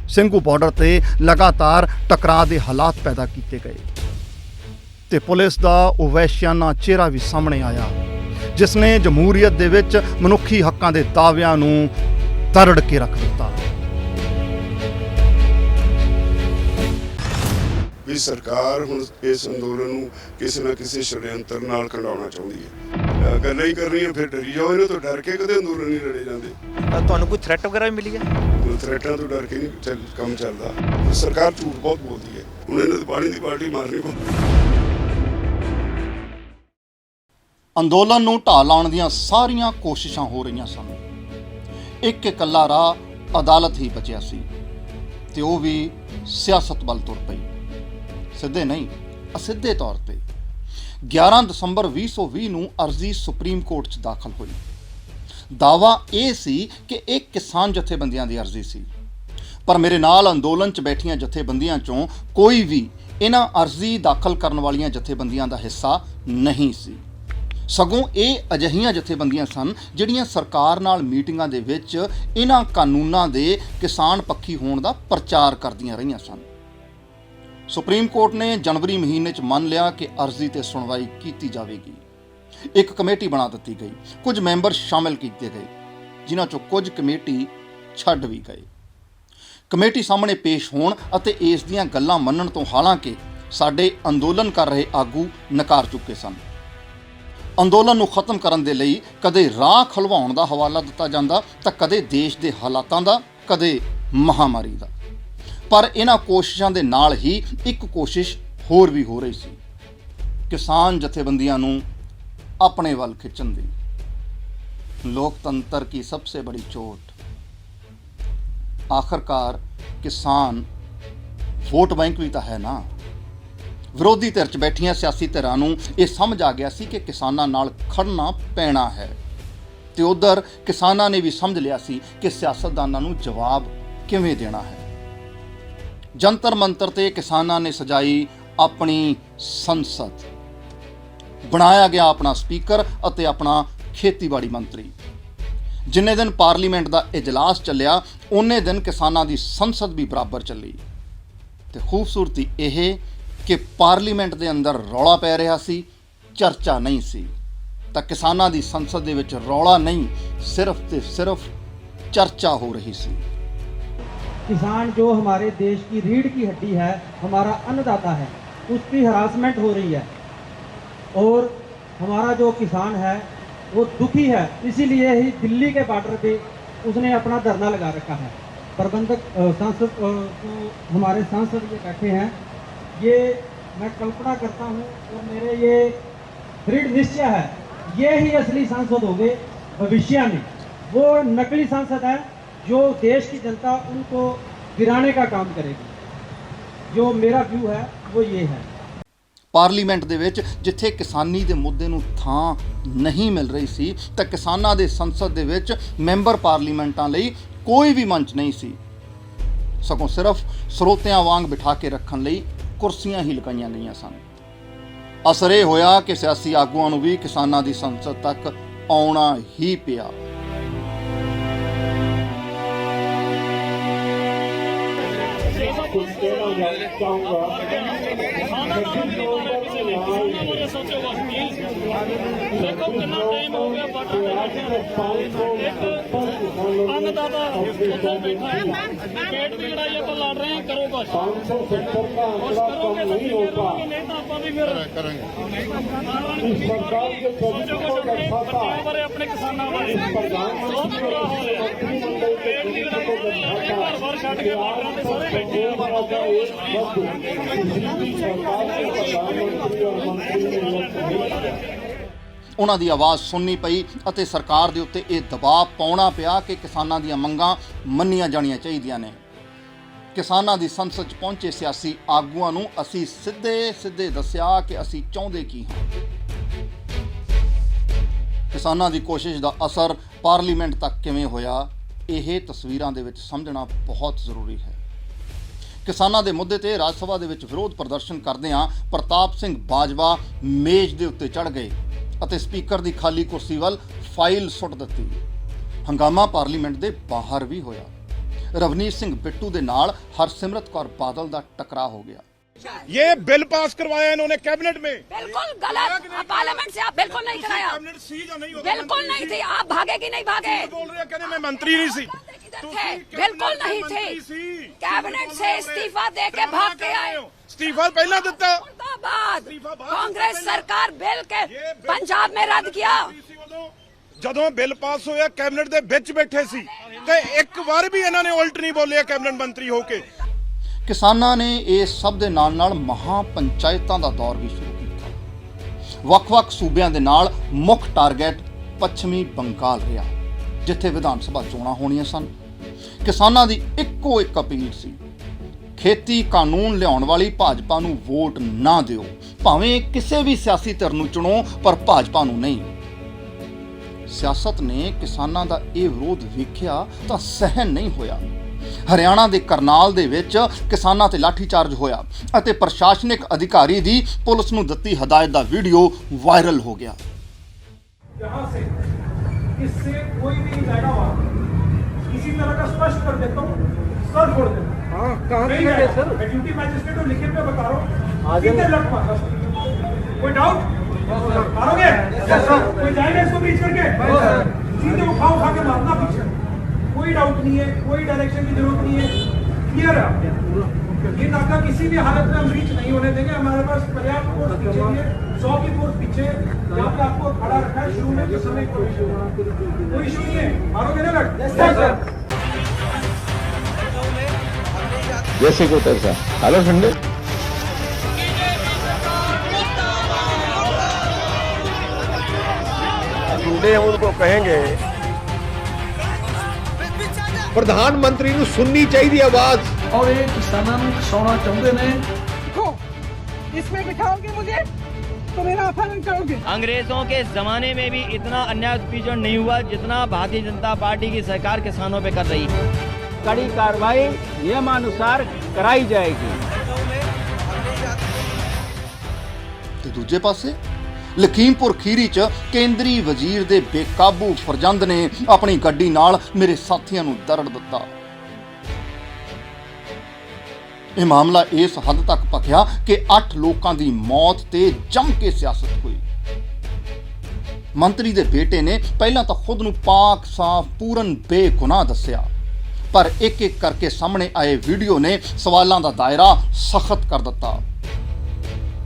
ਸਿੰਘੂ ਬਾਰਡਰ ਤੇ ਲਗਾਤਾਰ ਟਕਰਾਅ ਦੇ ਹਾਲਾਤ ਪੈਦਾ ਕੀਤੇ ਗਏ ਤੇ ਪੁਲਿਸ ਦਾ ਉਹ ਵਹਿਸ਼ਿਆਨਾ ਚਿਹਰਾ ਵੀ ਸਾਹਮਣੇ ਆਇਆ ਜਿਸ ਨੇ ਜਮਹੂਰੀਅਤ ਦੇ ਵਿੱਚ ਮਨੁੱਖੀ ਹੱਕਾਂ ਦੇ ਦਾਅਵਿਆਂ ਨੂੰ ਤਰੜ ਕੇ ਰੱਖ ਦਿੱਤਾ। ਵੀ ਸਰਕਾਰ ਹੁਣ ਇਸ ਅੰਦੋਲਨ ਨੂੰ ਕਿਸੇ ਨਾ ਕਿਸੇ ਸ਼ੜਯੰਤਰ ਨਾਲ ਖੰਡਾਉਣਾ ਚਾਹੁੰਦੀ ਹੈ। ਗੱਲਾਂ ਹੀ ਕਰ ਰਹੀ ਹੈ, ਫਿਰ ਡਰੀ ਜਾਓ। ਇਹਨਾਂ ਤੋਂ ਡਰ ਕੇ ਕਦੇ ਅੰਦੋਲਨ ਨਹੀਂ ਲੜੇ ਜਾਂਦੇ। ਤੁਹਾਨੂੰ ਕੋਈ ਥ੍ਰੈਟ ਵਗੈਰਾ ਵੀ ਮਿਲੀ ਹੈ? ਥ੍ਰੈਟਾਂ ਤੋਂ ਡਰ ਕੇ ਨਹੀਂ ਕੰਮ ਚੱਲਦਾ। ਸਰਕਾਰ ਝੂਠ ਬਹੁਤ ਬੋਲਦੀ ਹੈ। ਹੁਣ ਇਹਨਾਂ ਦੀ ਪਾਣੀ ਦੀ ਪਾਰਟੀ ਮਾਰਨੀ ਪਊ। ਅੰਦੋਲਨ ਨੂੰ ਢਾਹ ਲਾਉਣ ਦੀਆਂ ਸਾਰੀਆਂ ਕੋਸ਼ਿਸ਼ਾਂ ਹੋ ਰਹੀਆਂ ਸਨ। ਇੱਕ ਇਕੱਲਾ ਰਾਹ ਅਦਾਲਤ ਹੀ ਬਚਿਆ ਸੀ ਤੇ ਉਹ ਵੀ ਸਿਆਸਤ ਵੱਲ ਤੁਰ ਪਈ। ਸਿੱਧੇ ਨਹੀਂ, ਅਸਿੱਧੇ ਤੌਰ ਤੇ 11 ਦਸੰਬਰ 2020 ਨੂੰ ਅਰਜ਼ੀ ਸੁਪਰੀਮ ਕੋਰਟ 'ਚ ਦਾਖਲ ਹੋਈ। ਦਾਅਵਾ ਇਹ ਸੀ ਕਿ ਇਹ ਕਿਸਾਨ ਜਥੇਬੰਦੀਆਂ ਦੀ ਅਰਜ਼ੀ ਸੀ, ਪਰ ਮੇਰੇ ਨਾਲ ਅੰਦੋਲਨ 'ਚ ਬੈਠੀਆਂ ਜਥੇਬੰਦੀਆਂ 'ਚੋਂ ਕੋਈ ਵੀ ਇਹਨਾਂ ਅਰਜ਼ੀ ਦਾਖਲ ਕਰਨ ਵਾਲੀਆਂ ਜਥੇਬੰਦੀਆਂ ਦਾ ਹਿੱਸਾ ਨਹੀਂ ਸੀ। ਸਗੋਂ ਇਹ ਅਜਿਹੀਆਂ ਜਥੇਬੰਦੀਆਂ ਸਨ ਜਿਹੜੀਆਂ ਸਰਕਾਰ ਨਾਲ ਮੀਟਿੰਗਾਂ ਦੇ ਵਿੱਚ ਇਹਨਾਂ ਕਾਨੂੰਨਾਂ ਦੇ ਕਿਸਾਨ ਪੱਖੀ ਹੋਣ ਦਾ ਪ੍ਰਚਾਰ ਕਰਦੀਆਂ ਰਹੀਆਂ ਸਨ। ਸੁਪਰੀਮ ਕੋਰਟ ਨੇ ਜਨਵਰੀ ਮਹੀਨੇ 'ਚ ਮੰਨ ਲਿਆ ਕਿ ਅਰਜ਼ੀ ਤੇ ਸੁਣਵਾਈ ਕੀਤੀ ਜਾਵੇਗੀ। ਇੱਕ ਕਮੇਟੀ ਬਣਾ ਦਿੱਤੀ ਗਈ, ਕੁਝ ਮੈਂਬਰ ਸ਼ਾਮਿਲ ਕੀਤੇ ਗਏ, ਜਿਨ੍ਹਾਂ 'ਚੋਂ ਕੁਝ ਕਮੇਟੀ ਛੱਡ ਵੀ ਗਏ। ਕਮੇਟੀ ਸਾਹਮਣੇ ਪੇਸ਼ ਹੋਣ ਅਤੇ ਇਸ ਦੀਆਂ ਗੱਲਾਂ ਮੰਨਣ ਤੋਂ ਹਾਲਾਂਕਿ ਸਾਡੇ ਅੰਦੋਲਨ ਕਰ ਰਹੇ ਆਗੂ ਨਕਾਰ ਚੁੱਕੇ ਸਨ। ਅੰਦੋਲਨ ਨੂੰ ਖਤਮ ਕਰਨ ਦੇ ਲਈ ਕਦੇ ਰਾਹ ਖੁਲਵਾਉਣ ਦਾ ਹਵਾਲਾ ਦਿੱਤਾ ਜਾਂਦਾ ਤਾਂ ਕਦੇ ਦੇਸ਼ ਦੇ ਹਾਲਾਤਾਂ ਦਾ, ਕਦੇ ਮਹਾਮਾਰੀ ਦਾ। ਪਰ ਇਹਨਾਂ ਕੋਸ਼ਿਸ਼ਾਂ ਦੇ ਨਾਲ ਹੀ ਇੱਕ ਕੋਸ਼ਿਸ਼ ਹੋਰ ਵੀ ਹੋ ਰਹੀ ਸੀ, ਕਿਸਾਨ ਜਥੇਬੰਦੀਆਂ ਨੂੰ अपने वल खिंचन दी। लोकतंत्र की सबसे बड़ी चोट, आखिरकार किसान वोट बैंक भी तो है ना। विरोधी धिर च बैठियां सियासी धिरां नूं ये समझ आ गया सी कि किसानां नाल खड़ना पैना है, ते उधर किसानां ने भी समझ लिया सी कि सियासतदानां नूं जवाब किवें देना है। जंतर मंतर ते किसानां ने सजाई अपनी संसद, बनाया गया अपना स्पीकर ਅਤੇ ਆਪਣਾ ਖੇਤੀਬਾੜੀ ਮੰਤਰੀ। ਜਿੰਨੇ ਦਿਨ ਪਾਰਲੀਮੈਂਟ ਦਾ ਇਜਲਾਸ ਚੱਲਿਆ ਉਹਨੇ ਦਿਨ ਕਿਸਾਨਾਂ ਦੀ ਸੰਸਦ ਵੀ ਬਰਾਬਰ ਚੱਲੀ। ਤੇ ਖੂਬਸੂਰਤੀ ਇਹ ਕਿ ਪਾਰਲੀਮੈਂਟ ਦੇ ਅੰਦਰ ਰੌਲਾ ਪੈ ਰਿਹਾ ਸੀ, ਚਰਚਾ ਨਹੀਂ ਸੀ। ਤਾਂ ਕਿਸਾਨਾਂ ਦੀ ਸੰਸਦ ਦੇ ਵਿੱਚ ਰੌਲਾ ਨਹੀਂ, ਸਿਰਫ ਤੇ ਸਿਰਫ ਚਰਚਾ ਹੋ ਰਹੀ ਸੀ। किसान जो हमारे देश की रीढ़ की हड्डी है, हमारा अन्नदाता है, उसकी हरासमेंट हो रही है और हमारा जो किसान है वो दुखी है। इसीलिए ही दिल्ली के बॉर्डर पे उसने अपना धरना लगा रखा है। प्रबंधक सांसद जो हमारे सांसद ये बैठे हैं, ये मैं कल्पना करता हूँ और मेरे ये दृढ़ निश्चय है ये ही असली सांसद होंगे भविष्य में। वो नकली सांसद है जो देश की जनता उनको गिराने का काम करेगी। जो मेरा व्यू है वो ये है। ਪਾਰਲੀਮੈਂਟ ਦੇ ਵਿੱਚ ਜਿੱਥੇ ਕਿਸਾਨੀ ਦੇ ਮੁੱਦੇ ਨੂੰ ਥਾਂ ਨਹੀਂ ਮਿਲ ਰਹੀ ਸੀ ਤਾਂ ਕਿਸਾਨਾਂ ਦੇ ਸੰਸਦ ਦੇ ਵਿੱਚ ਮੈਂਬਰ ਪਾਰਲੀਮੈਂਟਾਂ ਲਈ ਕੋਈ ਵੀ ਮੰਚ ਨਹੀਂ ਸੀ, ਸਗੋਂ ਸਿਰਫ ਸਰੋਤਿਆਂ ਵਾਂਗ ਬਿਠਾ ਕੇ ਰੱਖਣ ਲਈ ਕੁਰਸੀਆਂ ਹੀ ਲਗਾਈਆਂ ਗਈਆਂ ਸਨ। ਅਸਰ ਇਹ ਹੋਇਆ ਕਿ ਸਿਆਸੀ ਆਗੂਆਂ ਨੂੰ ਵੀ ਕਿਸਾਨਾਂ ਦੀ ਸੰਸਦ ਤੱਕ ਆਉਣਾ ਹੀ ਪਿਆ। देखो कितना टाइम हो गया अन्नदाता बैठा है, पेट की लड़ाई तो लड़ रहे हैं, करो बस करोगे नहीं तो आप भी फिर करेंगे अपने किसानों बहुत बुरा हाल है। पेट की लड़ाई घर भर छड़ के बाहर सारे बैठे ਉਹਨਾਂ ਦੀ ਆਵਾਜ਼ ਸੁਣਨੀ ਪਈ ਅਤੇ ਸਰਕਾਰ ਦੇ ਉੱਤੇ ਇਹ ਦਬਾਅ ਪਾਉਣਾ ਪਿਆ ਕਿ ਕਿਸਾਨਾਂ ਦੀਆਂ ਮੰਗਾਂ ਮੰਨੀਆਂ ਜਾਣੀਆਂ ਚਾਹੀਦੀਆਂ ਨੇ। ਕਿਸਾਨਾਂ ਦੀ ਸੰਸਦ 'ਚ ਪਹੁੰਚੇ ਸਿਆਸੀ ਆਗੂਆਂ ਨੂੰ ਅਸੀਂ ਸਿੱਧੇ ਦੱਸਿਆ ਕਿ ਅਸੀਂ ਚਾਹੁੰਦੇ ਕੀ ਹਾਂ। ਕਿਸਾਨਾਂ ਦੀ ਕੋਸ਼ਿਸ਼ ਦਾ ਅਸਰ ਪਾਰਲੀਮੈਂਟ ਤੱਕ ਕਿਵੇਂ ਹੋਇਆ, ਇਹ ਤਸਵੀਰਾਂ ਦੇ ਵਿੱਚ ਸਮਝਣਾ ਬਹੁਤ ਜ਼ਰੂਰੀ ਹੈ। ਕਿਸਾਨਾਂ ਦੇ ਮੁੱਦੇ ਤੇ ਰਾਜ ਸਭਾ ਦੇ ਵਿੱਚ ਵਿਰੋਧ ਪ੍ਰਦਰਸ਼ਨ ਕਰਦਿਆਂ ਪ੍ਰਤਾਪ ਸਿੰਘ ਬਾਜਵਾ ਮੇਜ਼ ਦੇ ਉੱਤੇ ਚੜ੍ਹ ਗਏ ਅਤੇ ਸਪੀਕਰ ਦੀ ਖਾਲੀ ਕੁਰਸੀ ਵੱਲ ਫਾਈਲ ਸੁੱਟ ਦਿੱਤੀ। ਹੰਗਾਮਾ ਪਾਰਲੀਮੈਂਟ ਦੇ ਬਾਹਰ ਵੀ ਹੋਇਆ। ਰਵਨੀਤ ਸਿੰਘ ਬਿੱਟੂ ਦੇ ਨਾਲ हरसिमरत कौर बादल का टकराव हो गया। ये बिल पास करवाया इन्होंने कैबिनेट में, बिल्कुल गलत। पार्लियामेंट से आप बिल्कुल नहीं कराया, कैबिनेट सी या नहीं होता, बिल्कुल नहीं थी। आप भागे कि नहीं भागे? बोल रहे हैं कहने मैं मंत्री नहीं सी, बिल्कुल नहीं थे। कैबिनेट से इस्तीफा दे के भाग के आए। इस्तीफा पहला दिता, बाद कांग्रेस सरकार बिल के पंजाब में रद्द किया। ਜਦੋਂ ਬਿੱਲ ਪਾਸ ਹੋਇਆ ਕੈਬਨਿਟ ਦੇ ਵਿੱਚ ਬੈਠੇ ਸੀ ਤੇ ਇੱਕ ਵਾਰ ਵੀ ਇਹਨਾਂ ਨੇ ਉਲਟ ਨਹੀਂ ਬੋਲਿਆ ਕੈਬਨਿਟ ਮੰਤਰੀ ਹੋ ਕੇ। ਕਿਸਾਨਾਂ ਨੇ ਇਸ ਸਭ ਦੇ ਨਾਲ ਮਹਾ ਪੰਚਾਇਤਾਂ ਦਾ ਦੌਰ ਵੀ ਸ਼ੁਰੂ ਕੀਤਾ। ਵੱਖ-ਵੱਖ ਸੂਬਿਆਂ ਦੇ ਨਾਲ ਮੁੱਖ ਟਾਰਗੇਟ ਪੱਛਮੀ ਬੰਗਾਲ ਰਿਹਾ, ਜਿੱਥੇ ਵਿਧਾਨ ਸਭਾ ਚੋਣਾਂ ਹੋਣੀਆਂ ਸਨ। ਕਿਸਾਨਾਂ ਦੀ ਇੱਕੋ ਇੱਕ ਅਪੀਲ ਸੀ, ਖੇਤੀ ਕਾਨੂੰਨ ਲਿਆਉਣ ਵਾਲੀ ਭਾਜਪਾ ਨੂੰ ਵੋਟ ਨਾ ਦਿਓ, ਭਾਵੇਂ ਕਿਸੇ ਵੀ ਸਿਆਸੀ ਧਿਰ ਨੂੰ ਚੁਣੋ, ਪਰ ਭਾਜਪਾ ਨੂੰ ਨਹੀਂ। ਸਿਆਸਤ ਨੇ ਕਿਸਾਨਾਂ ਦਾ ਇਹ ਵਿਰੋਧ ਵੇਖਿਆ ਤਾਂ ਸਹਿਨ ਨਹੀਂ ਹੋਇਆ। ਹਰਿਆਣਾ ਦੇ ਕਰਨਾਲ ਦੇ ਵਿੱਚ ਕਿਸਾਨਾਂ ਤੇ ਲਾਠੀਚਾਰਜ ਹੋਇਆ ਅਤੇ ਪ੍ਰਸ਼ਾਸਨਿਕ ਅਧਿਕਾਰੀ ਦੀ ਪੁਲਿਸ ਨੂੰ ਦਿੱਤੀ ਹਦਾਇਤ ਦਾ ਵੀਡੀਓ ਵਾਇਰਲ ਹੋ ਗਿਆ। यहाँ से इससे कोई भी जाएगा वहाँ किसी तरह का स्पष्ट कर देता हूँ, सर छोड़ देता। हाँ, कहाँ से सर? मैं ड्यूटी मैजिस्ट्रेट हूँ, लिखित में बता रहा हूँ। कितने लट मारा? कोई डाउट? मारोगे? कोई जाएगा इसको बीच करके? सीधे उठा के मारना पीछे। कोई डाउट नहीं है, कोई डायरेक्शन की जरूरत नहीं है, क्लियर है। ये नाका किसी भी हालत में हम रीच नहीं होने देंगे। हमारे पास पर्याप्त फोर्स पीछे भी है, 100 की फोर्स पीछे यहाँ पे आपको खड़ा रखा है। शुरू में किस समय कोई इशू नहीं है, मारोगे ना लट? जैसे को तैसा हेलो संडे टुडे हम उनको कहेंगे ਪ੍ਰਧਾਨਮੰਤਰੀ ਨੂੰ ਸੁਣਨੀ ਚਾਹੀਦੀ ਆਵਾਜ਼। और ये किसानों को फसाना चाहते हैं। इसमें बिठाओगे मुझे तो मेरा अपहरण करोगे। अंग्रेजों के जमाने में भी इतना अन्याय उत्पीड़न नहीं हुआ जितना भारतीय जनता पार्टी की सरकार किसानों पे कर रही है। कड़ी कार्रवाई नियमानुसार कराई जाएगी। ਤੇ ਦੂਜੇ ਪਾਸੇ ਲਖੀਮਪੁਰ ਖੀਰੀ 'ਚ ਕੇਂਦਰੀ ਵਜ਼ੀਰ ਦੇ ਬੇਕਾਬੂ ਫਰਜ਼ੰਦ ਨੇ ਆਪਣੀ ਗੱਡੀ ਨਾਲ ਮੇਰੇ ਸਾਥੀਆਂ ਨੂੰ ਦਰੜ ਦਿੱਤਾ। ਇਹ ਮਾਮਲਾ ਇਸ ਹੱਦ ਤੱਕ ਭਖਿਆ ਕਿ 8 ਲੋਕਾਂ ਦੀ ਮੌਤ ਤੇ ਜੰਮ ਕੇ ਸਿਆਸਤ ਹੋਈ। ਮੰਤਰੀ ਦੇ ਬੇਟੇ ਨੇ ਪਹਿਲਾਂ ਤਾਂ ਖੁਦ ਨੂੰ ਪਾਕ ਸਾਫ ਪੂਰਨ ਬੇਗੁਨਾਹ ਦੱਸਿਆ, ਪਰ ਇੱਕ ਇੱਕ ਕਰਕੇ ਸਾਹਮਣੇ ਆਏ ਵੀਡੀਓ ਨੇ ਸਵਾਲਾਂ ਦਾ ਦਾਇਰਾ ਸਖਤ ਕਰ ਦਿੱਤਾ।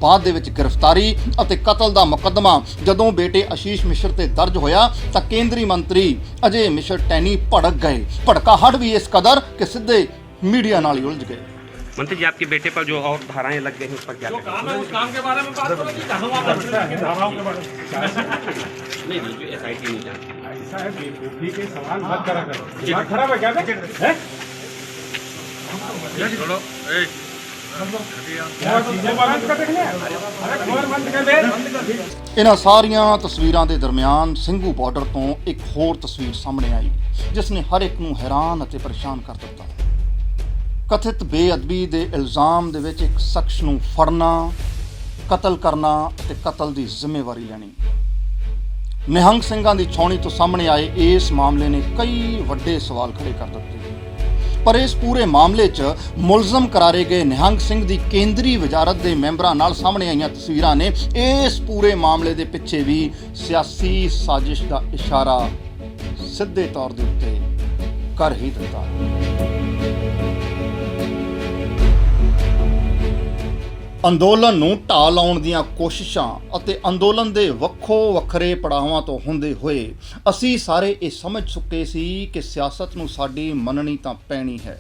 ਬਾਅਦ ਦੇ ਵਿੱਚ ਗ੍ਰਿਫਤਾਰੀ ਅਤੇ ਕਤਲ ਦਾ ਮੁਕੱਦਮਾ ਜਦੋਂ ਬੇਟੇ ਆਸ਼ੀਸ਼ ਮਿਸ਼ਰ ਤੇ ਦਰਜ ਹੋਇਆ ਤਾਂ ਕੇਂਦਰੀ ਮੰਤਰੀ ਅਜੇ ਮਿਸ਼ਰ ਟੈਨੀ ਭੜਕ ਗਏ। ਭੜਕਾਹਟ ਵੀ ਇਸ ਕਦਰ ਕਿ ਸਿੱਧੇ मीडिया नाल ही उलझ गए। मंत्री जी, आपके बेटे पर जो और धाराएं लग गई हैं उस पर क्या काम है उस काम के बारे में बात करो कि धाराओं के बारे में नहीं जो एसआईटी नहीं जानती ऐसा है बेवकूफी के सवाल मत करा करो। दिमाग खराब है क्या है? छोड़ो ए इन्हां सारियां तस्वीरां दे दरमियान ਸਿੰਘੂ ਬਾਰਡਰ ਤੋਂ एक होर तस्वीर सामने आई जिस ने हर एक नूं हैरान ਅਤੇ परेशान कर दिता। कथित बेअदबी ਦੇ ਇਲਜ਼ਾਮ ਦੇ ਵਿੱਚ ਇੱਕ ਸ਼ਖਸ ਨੂੰ ਫੜਨਾ, ਕਤਲ ਕਰਨਾ ਅਤੇ ਕਤਲ ਦੀ ਜ਼ਿੰਮੇਵਾਰੀ ਲੈਣੀ। ਨਿਹੰਗ ਸਿੰਘਾਂ ਦੀ ਛਾਉਣੀ ਤੋਂ ਸਾਹਮਣੇ ਆਏ ਇਸ ਮਾਮਲੇ ਨੇ ਕਈ ਵੱਡੇ ਸਵਾਲ ਖੜੇ ਕਰ ਦਿੱਤੇ। पर इस पूरे मामले च मुलजम करारे गए निहंग सिंह दी केंद्री वजारत के मैंबरां नाल सामने आईयां तस्वीरां ने इस पूरे मामले के पिछे भी सियासी साजिश का इशारा सीधे तौर के उत्ते कर ही दिता। ਅੰਦੋਲਨ ਨੂੰ ਢਾਹ ਲਾਉਣ ਦੀਆਂ ਕੋਸ਼ਿਸ਼ਾਂ ਅਤੇ ਅੰਦੋਲਨ ਦੇ ਵੱਖੋ ਵੱਖਰੇ ਪੜਾਵਾਂ ਤੋਂ ਹੁੰਦੇ ਹੋਏ ਅਸੀਂ ਸਾਰੇ ਇਹ ਸਮਝ ਚੁੱਕੇ ਸੀ ਕਿ ਸਿਆਸਤ ਨੂੰ ਸਾਡੀ ਮੰਨਣੀ ਤਾਂ ਪੈਣੀ ਹੈ।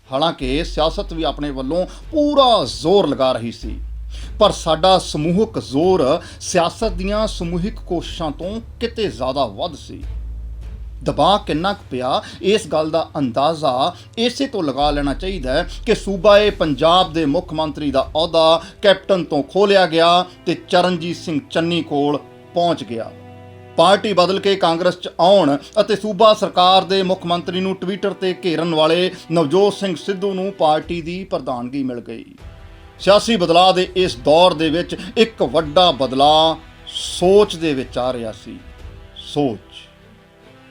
ਹਾਲਾਂਕਿ ਸਿਆਸਤ ਵੀ ਆਪਣੇ ਵੱਲੋਂ ਪੂਰਾ ਜ਼ੋਰ ਲਗਾ ਰਹੀ ਸੀ, ਪਰ ਸਾਡਾ ਸਮੂਹਕ ਜ਼ੋਰ ਸਿਆਸਤ ਦੀਆਂ ਸਮੂਹਿਕ ਕੋਸ਼ਿਸ਼ਾਂ ਤੋਂ ਕਿਤੇ ਜ਼ਿਆਦਾ ਵੱਧ ਸੀ। ਦਬਾਅ ਕਿੰਨਾ ਕੁ ਪਿਆ ਇਸ ਗੱਲ ਦਾ ਅੰਦਾਜ਼ਾ ਇਸੇ ਤੋਂ ਲਗਾ ਲੈਣਾ ਚਾਹੀਦਾ ਹੈ ਕਿ ਸੂਬਾਏ ਪੰਜਾਬ ਦੇ ਮੁੱਖ ਮੰਤਰੀ ਦਾ ਅਹੁਦਾ ਕੈਪਟਨ ਤੋਂ ਖੋਹ ਲਿਆ ਗਿਆ ਤੇ ਚਰਨਜੀਤ ਸਿੰਘ ਚੰਨੀ ਕੋਲ ਪਹੁੰਚ ਗਿਆ। ਪਾਰਟੀ ਬਦਲ ਕੇ ਕਾਂਗਰਸ 'ਚ ਆਉਣ ਅਤੇ ਸੂਬਾ ਸਰਕਾਰ ਦੇ ਮੁੱਖ ਮੰਤਰੀ ਨੂੰ ਟਵਿੱਟਰ ਤੇ ਘੇਰਨ ਵਾਲੇ ਨਵਜੋਤ ਸਿੰਘ ਸਿੱਧੂ ਨੂੰ ਪਾਰਟੀ ਦੀ ਪ੍ਰਧਾਨਗੀ ਮਿਲ ਗਈ। ਸਿਆਸੀ ਬਦਲਾਅ ਦੇ ਇਸ ਦੌਰ ਦੇ ਵਿੱਚ ਇੱਕ ਵੱਡਾ ਬਦਲਾਅ ਸੋਚ ਦੇ ਵਿੱਚ ਆ ਰਿਹਾ ਸੀ। ਸੋਚ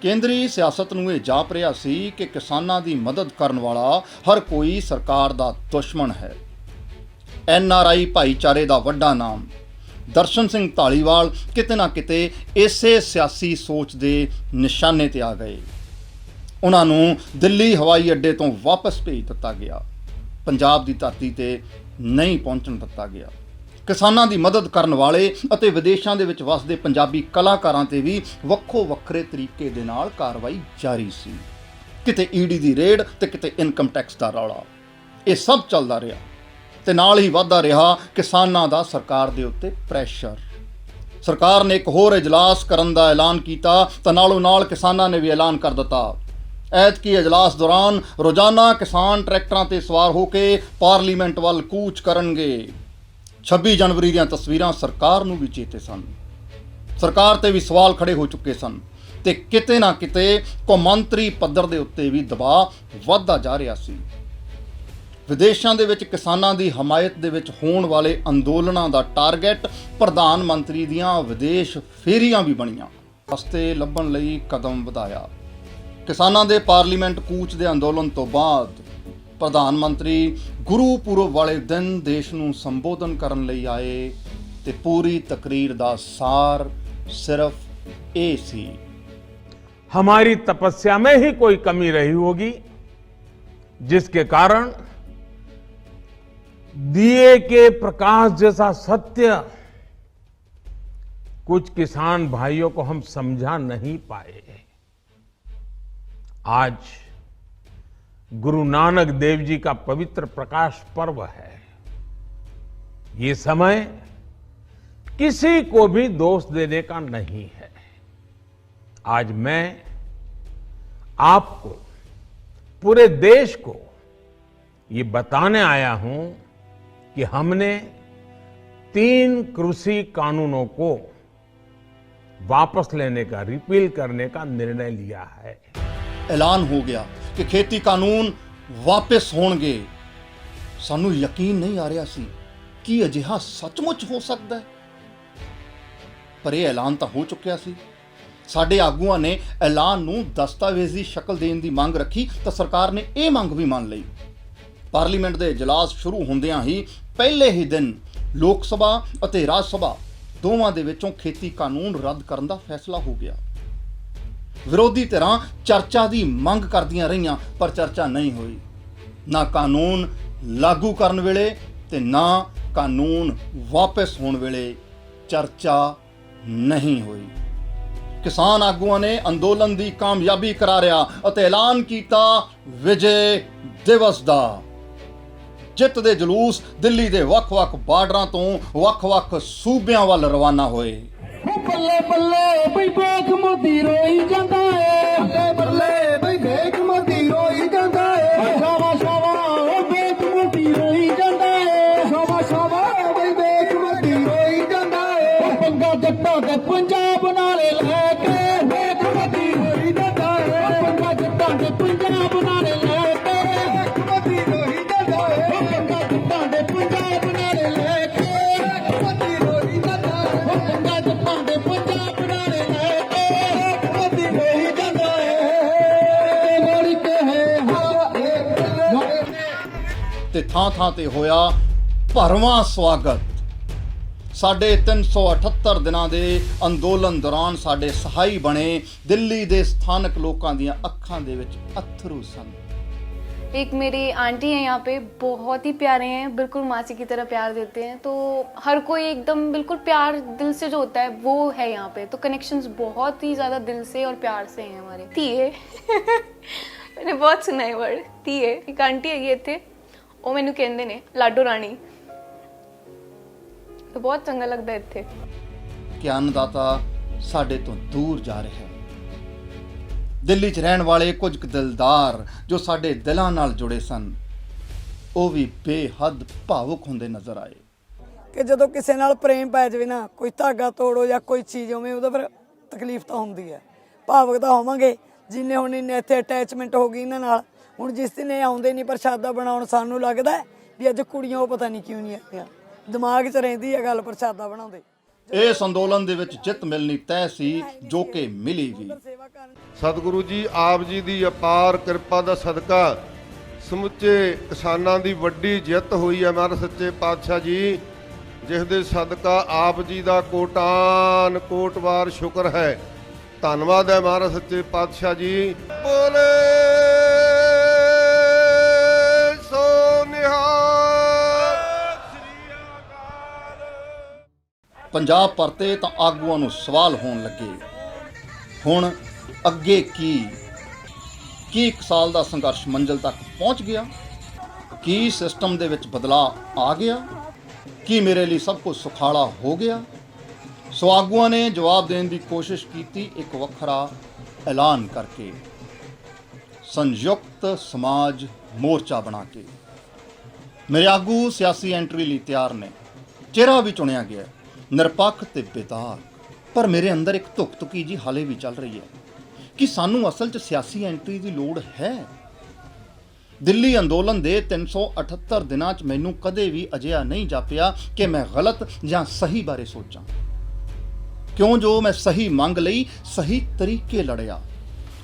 ਕੇਂਦਰੀ ਸਿਆਸਤ ਨੂੰ ਇਹ ਜਾਪ ਰਿਹਾ ਸੀ ਕਿ ਕਿਸਾਨਾਂ ਦੀ ਮਦਦ ਕਰਨ ਵਾਲਾ ਹਰ ਕੋਈ ਸਰਕਾਰ ਦਾ ਦੁਸ਼ਮਣ ਹੈ। NRI ਭਾਈਚਾਰੇ ਦਾ ਵੱਡਾ ਨਾਮ ਦਰਸ਼ਨ ਸਿੰਘ ਧਾਲੀਵਾਲ ਕਿਤੇ ਨਾ ਕਿਤੇ ਇਸੇ ਸਿਆਸੀ ਸੋਚ ਦੇ ਨਿਸ਼ਾਨੇ ਤੇ ਆ ਗਏ। ਉਹਨਾਂ ਨੂੰ ਦਿੱਲੀ ਹਵਾਈ ਅੱਡੇ ਤੋਂ ਵਾਪਸ ਭੇਜ ਦਿੱਤਾ ਗਿਆ, ਪੰਜਾਬ ਦੀ ਧਰਤੀ ਤੇ ਨਹੀਂ ਪਹੁੰਚਣ ਦਿੱਤਾ ਗਿਆ। ਕਿਸਾਨਾਂ ਦੀ ਮਦਦ ਕਰਨ ਵਾਲੇ ਅਤੇ ਵਿਦੇਸ਼ਾਂ ਦੇ ਵਿੱਚ ਵਸਦੇ ਪੰਜਾਬੀ ਕਲਾਕਾਰਾਂ ਤੇ ਵੀ ਵੱਖੋ ਵੱਖਰੇ ਤਰੀਕੇ ਦੇ ਨਾਲ ਕਾਰਵਾਈ ਜਾਰੀ ਸੀ। ਕਿਤੇ ED ਦੀ ਰੇਡ ਤੇ ਕਿਤੇ ਇਨਕਮ ਟੈਕਸ ਦਾ ਰੌਲਾ। ਇਹ ਸਭ ਚੱਲਦਾ ਰਿਹਾ ਤੇ ਨਾਲ ਹੀ ਵੱਧਦਾ ਰਿਹਾ ਕਿਸਾਨਾਂ ਦਾ ਸਰਕਾਰ ਦੇ ਉੱਤੇ ਪ੍ਰੈਸ਼ਰ। ਸਰਕਾਰ ਨੇ ਇੱਕ ਹੋਰ ਇਜਲਾਸ ਕਰਨ ਦਾ ਐਲਾਨ ਕੀਤਾ ਤਾਂ ਨਾਲੋਂ ਨਾਲ ਕਿਸਾਨਾਂ ਨੇ ਵੀ ਐਲਾਨ ਕਰ ਦਿੱਤਾ। ਐਤਕੀ ਇਜਲਾਸ ਦੌਰਾਨ ਰੋਜ਼ਾਨਾ ਕਿਸਾਨ ਟਰੈਕਟਰਾਂ ਤੇ ਸਵਾਰ ਹੋ ਕੇ ਪਾਰਲੀਮੈਂਟ ਵੱਲ ਕੂਚ ਕਰਨਗੇ। 26 ਜਨਵਰੀ ਦੀਆਂ ਤਸਵੀਰਾਂ ਸਰਕਾਰ ਨੂੰ ਵੀ ਚੇਤੇ ਸਨ। ਸਰਕਾਰ ਤੇ ਵੀ ਸਵਾਲ ਖੜੇ ਹੋ ਚੁੱਕੇ ਸਨ ਤੇ ਕਿਤੇ ਨਾ ਕਿਤੇ ਕੌਮਾਂਤਰੀ ਪੱਧਰ ਦੇ ਉੱਤੇ ਵੀ ਦਬਾਅ ਵੱਧਦਾ ਜਾ ਰਿਹਾ ਸੀ। ਵਿਦੇਸ਼ਾਂ ਦੇ ਵਿੱਚ ਕਿਸਾਨਾਂ ਦੀ ਹਮਾਇਤ ਦੇ ਵਿੱਚ ਹੋਣ ਵਾਲੇ ਅੰਦੋਲਨਾਂ ਦਾ ਟਾਰਗੇਟ ਪ੍ਰਧਾਨ ਮੰਤਰੀ ਦੀਆਂ ਵਿਦੇਸ਼ ਫੇਰੀਆਂ ਵੀ ਬਣੀਆਂ। ਰਸਤੇ ਲੱਭਣ ਲਈ ਕਦਮ ਵਧਾਇਆ। ਕਿਸਾਨਾਂ ਦੇ ਪਾਰਲੀਮੈਂਟ ਕੂਚ ਦੇ ਅੰਦੋਲਨ ਤੋਂ ਬਾਅਦ ਪ੍ਰਧਾਨ ਮੰਤਰੀ ਗੁਰੂ ਪੁਰਬ ਵਾਲੇ ਦਿਨ ਦੇਸ਼ ਨੂੰ ਸੰਬੋਧਨ ਕਰਨ ਲਈ ਆਏ ਤੇ ਪੂਰੀ ਤਕਰੀਰ ਦਾ ਸਾਰ सिर्फ ए सी। हमारी तपस्या में ही कोई कमी रही होगी जिसके कारण दिए के प्रकाश जैसा सत्य कुछ किसान भाइयों को हम समझा नहीं पाए। आज गुरु नानक देव जी का पवित्र प्रकाश पर्व है। ये समय किसी को भी दोष देने का नहीं है। आज मैं आपको, पूरे देश को ये बताने आया हूं कि हमने 3 कृषि कानूनों को वापस लेने का, रिपील करने का निर्णय लिया है। ऐलान हो गया कि खेती कानून वापस होणगे। सानू यकीन नहीं आ रहा सी कि अजिहा सचमुच हो सकता है, पर यह ऐलान तो हो चुकिया सी। साडे आगूआं ने ऐलान नूं दस्तावेजी शक्ल देण दी मंग रखी तो सरकार ने यह मंग भी मान लई। पार्लीमेंट दे इजलास शुरू होंदियां ही पहले ही दिन लोक सभा अते राज सभा दोवां दे विचों खेती कानून रद्द करन दा फैसला हो गया। विरोधी धिरां चर्चा दी मंग करदियां रहियां पर चर्चा नहीं हुई। ना कानून लागू करन वेले ते ना कानून वापस होण वेले चर्चा नहीं हुई। किसान आगुआं ने अंदोलन दी कामयाबी करारिया अते ऐलान कीता विजय दिवस दा। जित दे जुलूस दिल्ली दे वख-वख बार्डरां तो वख-वख सूबियां वल रवाना होए। बल्ले बल्ले बई बेख मोदी रोई जांदा है। बल्ले बल्ले बई बेख मोदी रोई जांदा है। शाबा शाबा ओ बेख मोदी रोई जांदा है। शाबा शाबा बई बेख मोदी रोई जांदा है। पंगा जट्टां दे पंजाब नाले लैके बेख मोदी रोई जांदा है। पंगा जट्टां दे पंजाब नाले लैके बेख मोदी रोई जांदा है। पंगा जट्टां दे पंजाब नाले लैके बेख मोदी रोई जांदा है। पंगा जट्टां दे पंजाब नाले लैके बेख मोदी रोई जांदा है। लोड़ी के है हर एक ते थां थां ते होया भरवां स्वागत। साढ़े 378 दिनां दे अंदोलन दौरान साढ़े सहाई बने दिल्ली दे स्थानक लोकां दियां अखां दे विच अथरू सन। एक मेरी आंटी है यहाँ पे, बहुत ही प्यारे हैं, बिल्कुल मासी की तरह प्यार देते हैं। तो हर कोई एकदम बिल्कुल प्यार दिल से जो होता है वो है यहाँ पे। तो कनेक्शंस बहुत ही ज़्यादा दिल से और प्यार से हैं हमारे। तीए मैंने बहुत सुना है वर्ड तीए। एक आंटी है थे, वो मैनू कहते ने लाडो रानी, तो बहुत चंगा लगता है इत्थे कि अन्नदाता साडे तो दूर जा रहा है। दिल्ली च रहन वाले कुछ दिलदार जो साडे दिलां नाल जुड़े सन, वो भी बेहद भावुक हुंदे नजर आए। कि जदों किसी नाल प्रेम पै जावे ना, कोई धागा तोड़ो या कोई चीज़ होवे, उहदा फिर तकलीफ तो हुंदी है। भावुक तो होवांगे जिन्ने हुण इन्ने इत्थे अटैचमेंट हो गई इन्हां नाल। हुण जिस दिन आउंदे नहीं प्रशादा बनाउण, सानूं लगदा है भी अज कुड़ियां वो पता नहीं क्यों नहीं आईआं। दिमाग 'च रहिंदी है गल प्रशादा बनाउंदे। इस अंदोलन दे विच जित मिलनी तय सी, जो कि मिली भी। सतगुरु जी आप जी दी अपार किरपा दा सदका समुचे किसानां दी वड्डी जिੱਤ होई है। महाराज सच्चे पातशाह जी जिस दे सदका आप जी दा कोटान कोटवार शुक्र है। धन्नवाद है महाराज सच्चे पातशाह जी। बोले सो निहाल। पंजाब परते तो आगूआं नूं सवाल होण लगे, हुण अगे की 1 साल का संघर्ष मंजिल तक पहुँच गया? की सिस्टम दे विच बदलाव आ गया? की मेरे लिए सब कुछ सुखाला हो गया? ਸੋ ਆਗੂਆਂ ਨੇ ਜਵਾਬ ਦੇਣ ਦੀ ਕੋਸ਼ਿਸ਼ ਕੀਤੀ ਇੱਕ ਵੱਖਰਾ ਐਲਾਨ ਕਰਕੇ, ਸੰਯੁਕਤ ਸਮਾਜ ਮੋਰਚਾ ਬਣਾ ਕੇ। ਮੇਰੇ ਆਗੂ ਸਿਆਸੀ ਐਂਟਰੀ ਲਈ ਤਿਆਰ ਨੇ, ਚਿਹਰਾ ਵੀ ਚੁਣਿਆ ਗਿਆ, ਨਿਰਪੱਖ ਤੇ ਬੇਦਾਗ। ਪਰ ਮੇਰੇ ਅੰਦਰ ਇੱਕ ਧੁਕ-ਧੁਕੀ ਜੀ ਹਾਲੇ ਵੀ ਚੱਲ ਰਹੀ ਹੈ ਕਿ ਸਾਨੂੰ ਅਸਲ 'ਚ ਸਿਆਸੀ ਐਂਟਰੀ ਦੀ ਲੋੜ ਹੈ। ਦਿੱਲੀ ਅੰਦੋਲਨ ਦੇ 378 ਦਿਨਾਂ 'ਚ ਮੈਨੂੰ ਕਦੇ ਵੀ ਅਜਿਹਾ ਨਹੀਂ ਜਾਪਿਆ ਕਿ ਮੈਂ ਗਲਤ ਜਾਂ ਸਹੀ ਬਾਰੇ ਸੋਚਾਂ, ਕਿਉਂ ਜੋ ਮੈਂ ਸਹੀ ਮੰਗ ਲਈ ਸਹੀ ਤਰੀਕੇ ਲੜਿਆ।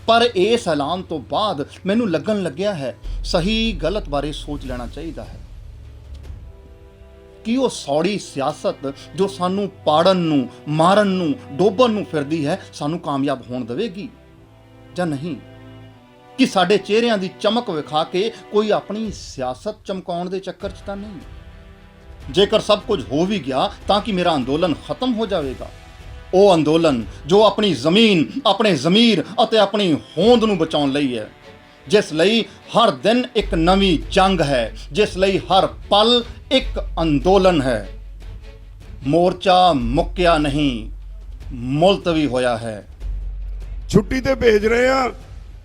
ਪਰ ਇਸ ਐਲਾਨ ਤੋਂ ਬਾਅਦ ਮੈਨੂੰ ਲੱਗਣ ਲੱਗਿਆ ਹੈ ਸਹੀ ਗਲਤ ਬਾਰੇ ਸੋਚ ਲੈਣਾ ਚਾਹੀਦਾ ਹੈ ਕਿ ਉਹ ਸੌੜੀ ਸਿਆਸਤ ਜੋ ਸਾਨੂੰ ਪਾੜਨ ਨੂੰ, ਮਾਰਨ ਨੂੰ, ਡੋਬਣ ਨੂੰ ਫਿਰਦੀ ਹੈ, ਸਾਨੂੰ ਕਾਮਯਾਬ ਹੋਣ ਦੇਵੇਗੀ ਜਾਂ ਨਹੀਂ। ਕਿ ਸਾਡੇ ਚਿਹਰਿਆਂ ਦੀ ਚਮਕ ਵਿਖਾ ਕੇ ਕੋਈ ਆਪਣੀ ਸਿਆਸਤ ਚਮਕਾਉਣ ਦੇ ਚੱਕਰ 'ਚ ਤਾਂ ਨਹੀਂ। ਜੇਕਰ ਸਭ ਕੁਝ ਹੋ ਵੀ ਗਿਆ ਤਾਂ ਕਿ ਮੇਰਾ ਅੰਦੋਲਨ ਖਤਮ ਹੋ ਜਾਵੇਗਾ। ਉਹ ਅੰਦੋਲਨ ਜੋ ਆਪਣੀ ਜ਼ਮੀਨ, ਆਪਣੇ ਜ਼ਮੀਰ ਅਤੇ ਆਪਣੀ ਹੋਂਦ ਨੂੰ ਬਚਾਉਣ ਲਈ ਹੈ, ਜਿਸ ਲਈ ਹਰ ਦਿਨ ਇੱਕ ਨਵੀਂ ਜੰਗ ਹੈ, ਜਿਸ ਲਈ ਹਰ ਪਲ ਇੱਕ ਅੰਦੋਲਨ ਹੈ। ਮੋਰਚਾ ਮੁੱਕਿਆ ਨਹੀਂ, ਮੁਲਤਵੀ ਹੋਇਆ ਹੈ। ਛੁੱਟੀ ਤੇ ਭੇਜ ਰਹੇ ਆ,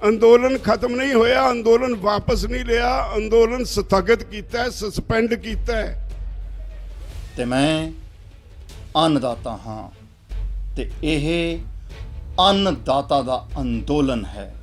ਅੰਦੋਲਨ ਖਤਮ ਨਹੀਂ ਹੋਇਆ, ਅੰਦੋਲਨ ਵਾਪਸ ਨਹੀਂ ਲਿਆ, ਅੰਦੋਲਨ ਸਥਗਿਤ ਕੀਤਾ ਹੈ, ਸਸਪੈਂਡ ਕੀਤਾ ਹੈ। ਤੇ ਮੈਂ ਅੰਨਦਾਤਾ ਹਾਂ ਤੇ ਇਹ ਅੰਨਦਾਤਾ ਦਾ ਅੰਦੋਲਨ ਹੈ।